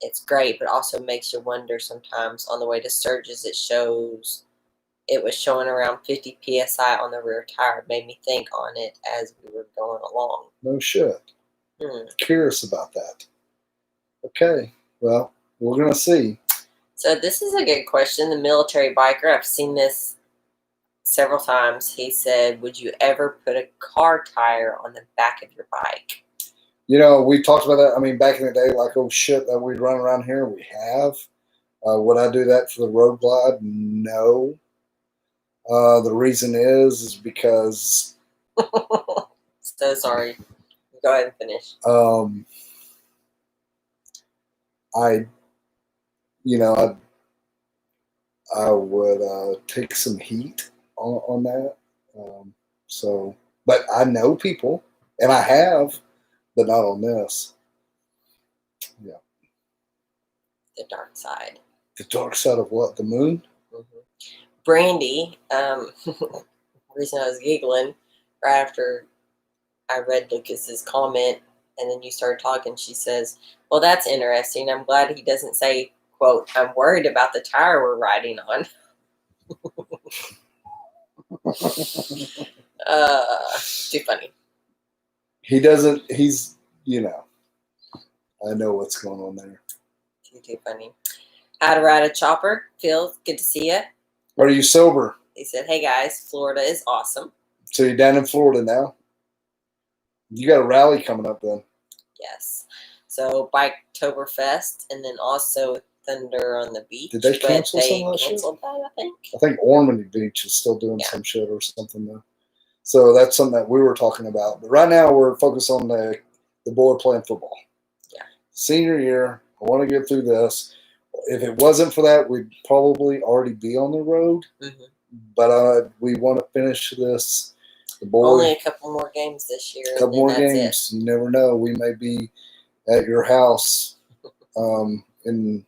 It's great, but also makes you wonder sometimes on the way to Sturgis. It was showing around 50 PSI on the rear tire. It made me think on it as we were going along. No shit. Curious about that. Okay. Well, we're going to see. So this is a good question. The military biker, I've seen this several times. He said, would you ever put a car tire on the back of your bike? We talked about that. I mean, back in the day, like, oh shit, that we'd run around here. We have. Would I do that for the Road Glide? No. The reason is because. So sorry. Go ahead and finish. you know, I would take some heat on that. So, but I know people, and I have, but not on this. Yeah. The dark side. The dark side of what? The moon? Mm-hmm. Brandy, the reason I was giggling right after I read Lucas's comment, and then you started talking, she says, well, that's interesting. I'm glad he doesn't say, quote, I'm worried about the tire we're riding on. Too funny. He doesn't, he's, you know, I know what's going on there. Too funny. How to ride a chopper. Phil, good to see you. Are you sober? He said, hey guys, Florida is awesome. So you're down in Florida now? You got a rally coming up then. Yes. So Biketoberfest, and then also Thunder on the Beach. Did they cancel some of that shit? I think. I think Ornery Beach is still doing some shit or something though. So that's something that we were talking about. But right now we're focused on the boy playing football. Yeah. Senior year, I want to get through this. If it wasn't for that, we'd probably already be on the road. Mm-hmm. But we want to finish this. The boy, only a couple more games this year. A couple more games. You never know. We may be at your house in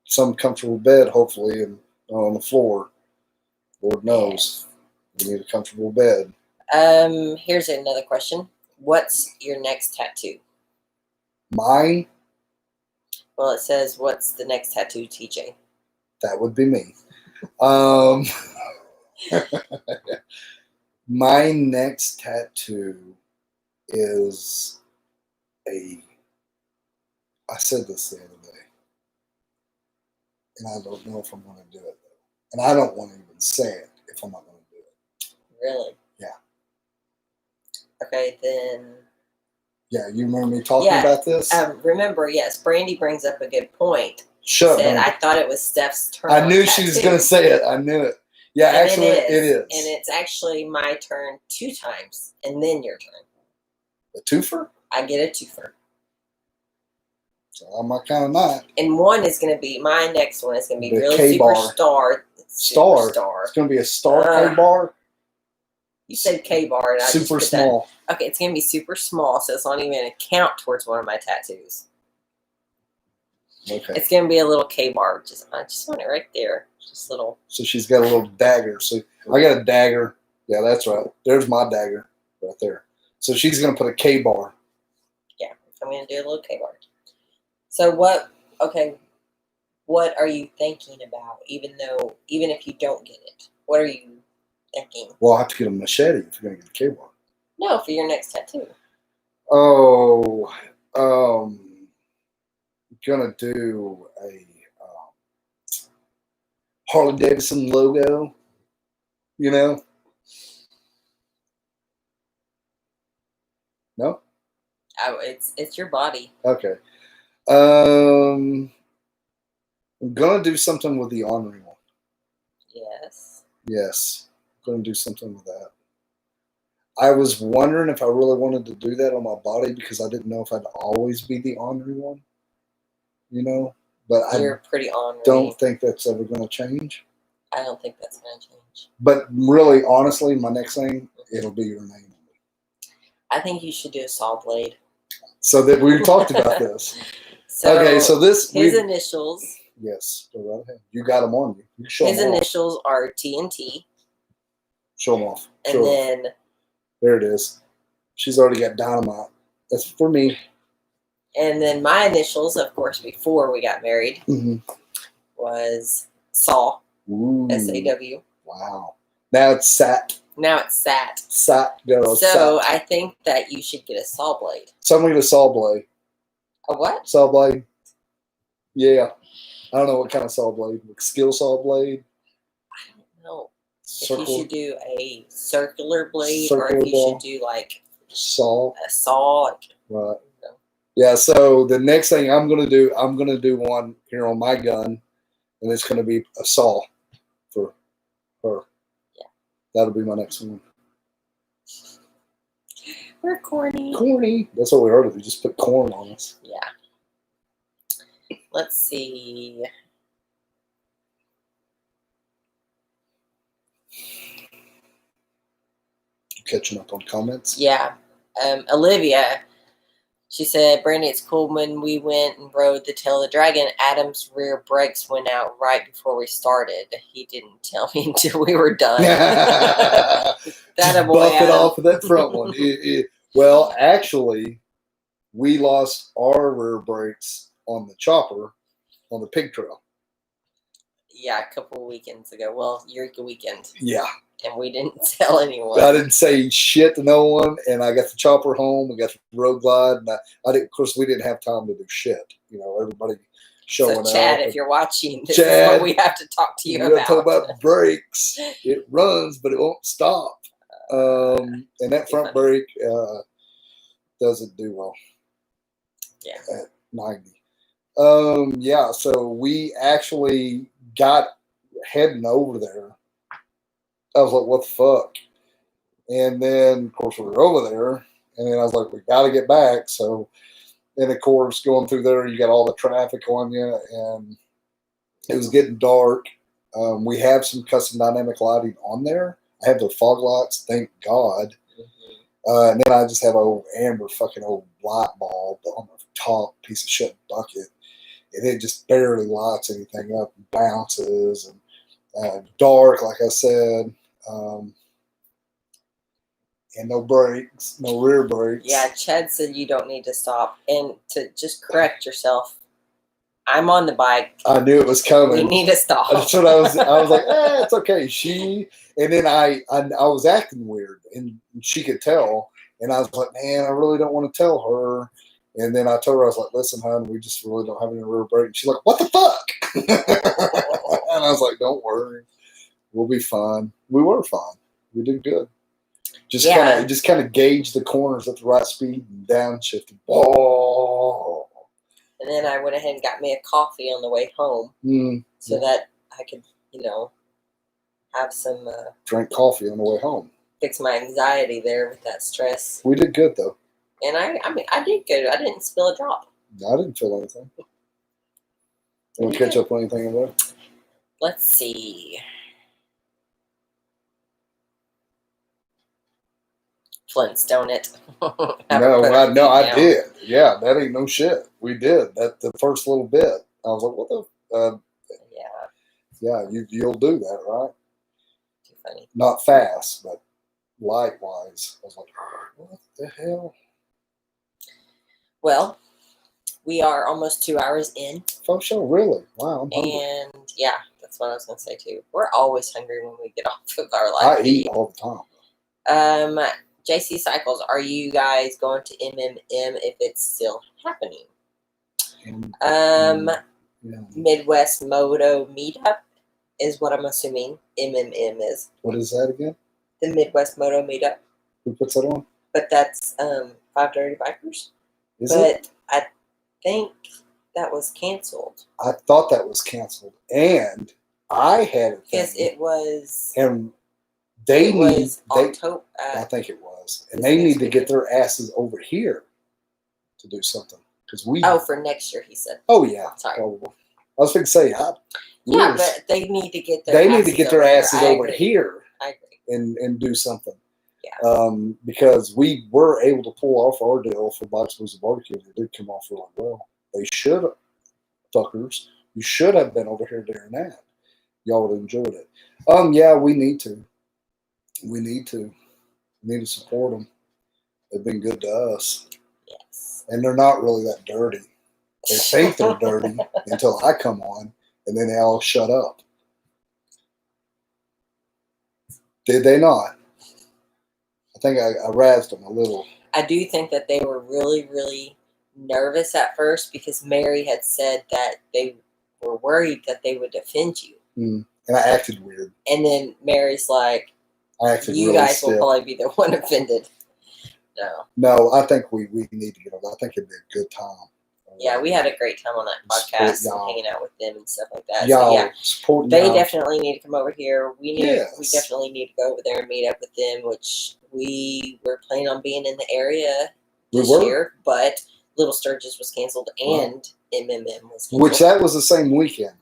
some comfortable bed, hopefully, and on the floor. Lord knows. We need a comfortable bed. Here's another question. What's your next tattoo? Mine? Well, it says, what's the next tattoo, TJ? That would be me. My next tattoo is I said this the other day, and I don't know if I'm going to do it, though. And I don't want to even say it if I'm not going to do it. Really? Yeah. Okay, then. Yeah, you remember me talking about this? Remember, yes, Brandy brings up a good point. Shut up. I thought it was Steph's turn. I knew she was going to say it. I knew it. Yeah, and actually, it is. And it's actually my turn 2 times, and then your turn. A twofer? I get a twofer. So I'm kind of not. And one is going to be, my next one is going to be really K-bar. Star. It's going to be a star K-bar? You said K-bar. And super small. Okay, it's going to be super small, so it's not even going to count towards one of my tattoos. Okay. It's going to be a little K-bar. I just want it right there. Just little. So she's got a little dagger. So I got a dagger. Yeah, that's right. There's my dagger right there. So she's going to put a K-bar. Yeah, I'm going to do a little K-bar. So what are you thinking about, even if you don't get it? What are you thinking? Well, I'll have to get a machete if you're going to get a K-bar. No, for your next tattoo. Oh, going to do a Harley Davidson logo, you know? No? Oh, it's your body. Okay. I'm going to do something with the Ornery one. Yes. Yes. I'm going to do something with that. I was wondering if I really wanted to do that on my body because I didn't know if I'd always be the Ornery one, you know? But you're pretty ornery. Don't think that's ever going to change. I don't think that's going to change. But really, honestly, my next thing, it'll be your name. I think you should do a saw blade. So that we talked about this. So okay, so his initials. Yes, go right ahead. You got them on you. You show his them initials are TNT. Show them off. And then there it is. She's already got dynamite. That's for me. And then my initials, of course, before we got married, was SAW. Ooh. SAW. Wow. Now it's SAT. SAT, girl. So SAT. I think that you should get a saw blade. So I'm going to get a saw blade. A what? Saw blade. Yeah. I don't know what kind of saw blade. Skill saw blade. I don't know. Circle. If you should do a circular blade or if you should do like a saw. Right. Yeah, so the next thing I'm going to do one here on my gun, and it's going to be a saw for her. Yeah. That'll be my next one. We're corny. Corny. That's what we heard of. You just put corn on us. Yeah. Let's see. catching up on comments. Yeah. Olivia, she said, Brandy, it's cool when we went and rode the Tail of the Dragon. Adam's rear brakes went out right before we started. He didn't tell me until we were done. Just buff it off of that front one. Well, actually, we lost our rear brakes on the chopper on the pig trail. Yeah, a couple of weekends ago. Well, Eureka Weekend. Yeah. And we didn't tell anyone. I didn't say shit to no one, and I got the chopper home. We got the road glide, and I didn't. Of course, we didn't have time to do shit. You know, everybody showing up. So, Chad, if you're watching, this is what we have to talk to you about. We got to talk about brakes. It runs, but it won't stop. And that front brake doesn't do well. Yeah. At 90. Yeah. So we actually got heading over there. I was like, what the fuck? And then, of course, we were over there. And then I was like, we got to get back. So, and of course, going through there, you got all the traffic on you. And it was getting dark. We have some custom dynamic lighting on there. I have the fog lights, thank God. Mm-hmm. And then I just have an old amber fucking old light bulb on the top piece of shit bucket. And it just barely lights anything up and bounces. And dark, like I said. And no brakes, no rear brakes. Yeah, Chad said you don't need to stop. And to just correct yourself, I'm on the bike. I knew it was coming. We need to stop. That's what I was like, it's okay. And then I was acting weird, and she could tell. And I was like, man, I really don't want to tell her. And then I told her, I was like, listen, hon, we just really don't have any rear brakes. And she's like, what the fuck? And I was like, don't worry. We'll be fine. We were fine. We did good. Just kind of gauge the corners at the right speed and downshifted. Oh. And then I went ahead and got me a coffee on the way home so that I could, have some. Drink coffee on the way home. Fix my anxiety there with that stress. We did good though. And I did good. I didn't spill a drop. I didn't feel anything. Didn't catch up on anything in there. Let's see. Flintstone it. No, I did. Yeah, that ain't no shit. We did that the first little bit. I was like, what the? Yeah, you'll do that, right? Too funny. Not fast, but light-wise. I was like, what the hell? Well, we are almost 2 hours in. Oh, sure, really? Wow, I'm hungry. And yeah, that's what I was going to say too. We're always hungry when we get off of our live. I eat all the time. JC Cycles, are you guys going to MMM if it's still happening? Midwest Moto Meetup is what I'm assuming MMM is. What is that again? The Midwest Moto Meetup. Who puts that on? But that's 5 Dirty Bikers. Is it? I think that was canceled. I thought that was canceled. And I had a thing. Yes, it was. And I think it was. And they need to get their asses over here to do something. For next year, he said. Oh, yeah. Sorry. Probably. I was going to say, but they need to get their asses over here. I agree. And do something. Yeah. Because we were able to pull off our deal for Bikes, Blues, and Barbecue. It did come off really well. They should have, fuckers. You should have been over here during that. Y'all would have enjoyed it. Yeah, we need to. We need to support them. They've been good to us. Yes. And they're not really that dirty. They think they're dirty until I come on, and then they all shut up. Did they not? I think I razzed them a little. I do think that they were really, really nervous at first because Mary had said that they were worried that they would offend you. And I acted weird. And then Mary's like, you guys will probably be the one offended. No, I think we need to get over. I think it'd be a good time. Yeah, we had a great time on that podcast and hanging out with them and stuff like that. They definitely need to come over here. We definitely need to go over there and meet up with them, which we were planning on being in the area this year, but Little Sturgis was canceled and MMM was canceled. Which that was the same weekend.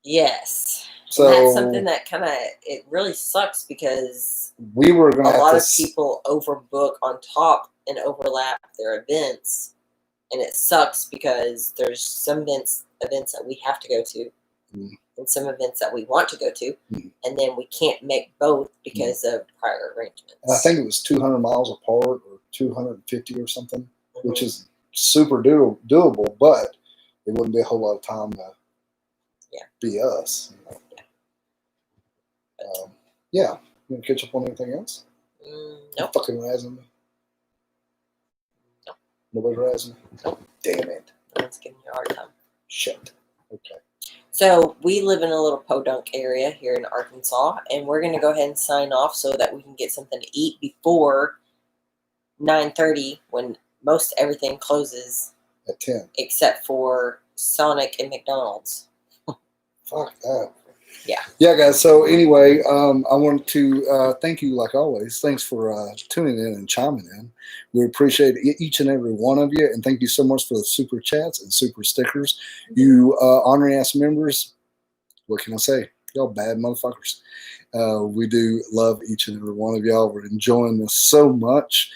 Yes. So and that's something that kind of, it really sucks because we were going to a lot of people overbook on top and overlap their events. And it sucks because there's some events that we have to go to and some events that we want to go to. And then we can't make both because of prior arrangements. And I think it was 200 miles apart or 250 or something, which is super doable, but it wouldn't be a whole lot of time to be us. Yeah. You want to catch up on anything else? Nope. Fucking razzing me. Nope. Nobody's razzing me? Nope. Damn it. No one's giving you a hard time. Shit. Okay. So we live in a little podunk area here in Arkansas, and we're going to go ahead and sign off so that we can get something to eat before 9:30 when most everything closes. At 10. Except for Sonic and McDonald's. Fuck that. Yeah. Yeah, guys. So anyway, I wanted to thank you, like always. Thanks for tuning in and chiming in. We appreciate each and every one of you, and thank you so much for the super chats and super stickers. You Ornery Ass members, what can I say? Y'all bad motherfuckers. We do love each and every one of y'all. We're enjoying this so much.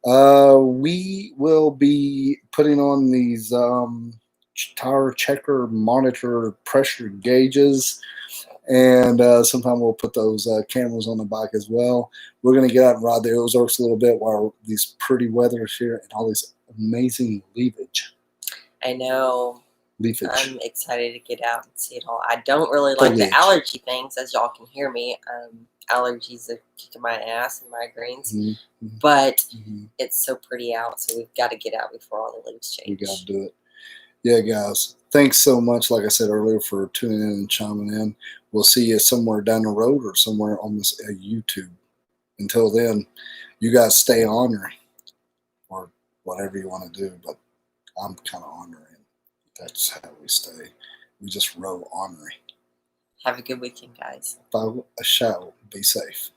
We will be putting on these tire checker monitor pressure gauges. And sometime we'll put those cameras on the bike as well. We're going to get out and ride the Ozarks a little bit while these pretty weather is here and all this amazing leafage. I know. Leafage. I'm excited to get out and see it all. I don't really like the allergy things, as y'all can hear me. Allergies are kicking my ass and migraines. But it's so pretty out, so we've got to get out before all the leaves change. We got to do it. Yeah, guys. Thanks so much, like I said earlier, for tuning in and chiming in. We'll see you somewhere down the road or somewhere on this YouTube. Until then, you guys stay ornery or whatever you want to do, but I'm kind of ornery. That's how we stay. We just row ornery. Have a good weekend, guys. If I shall, be safe.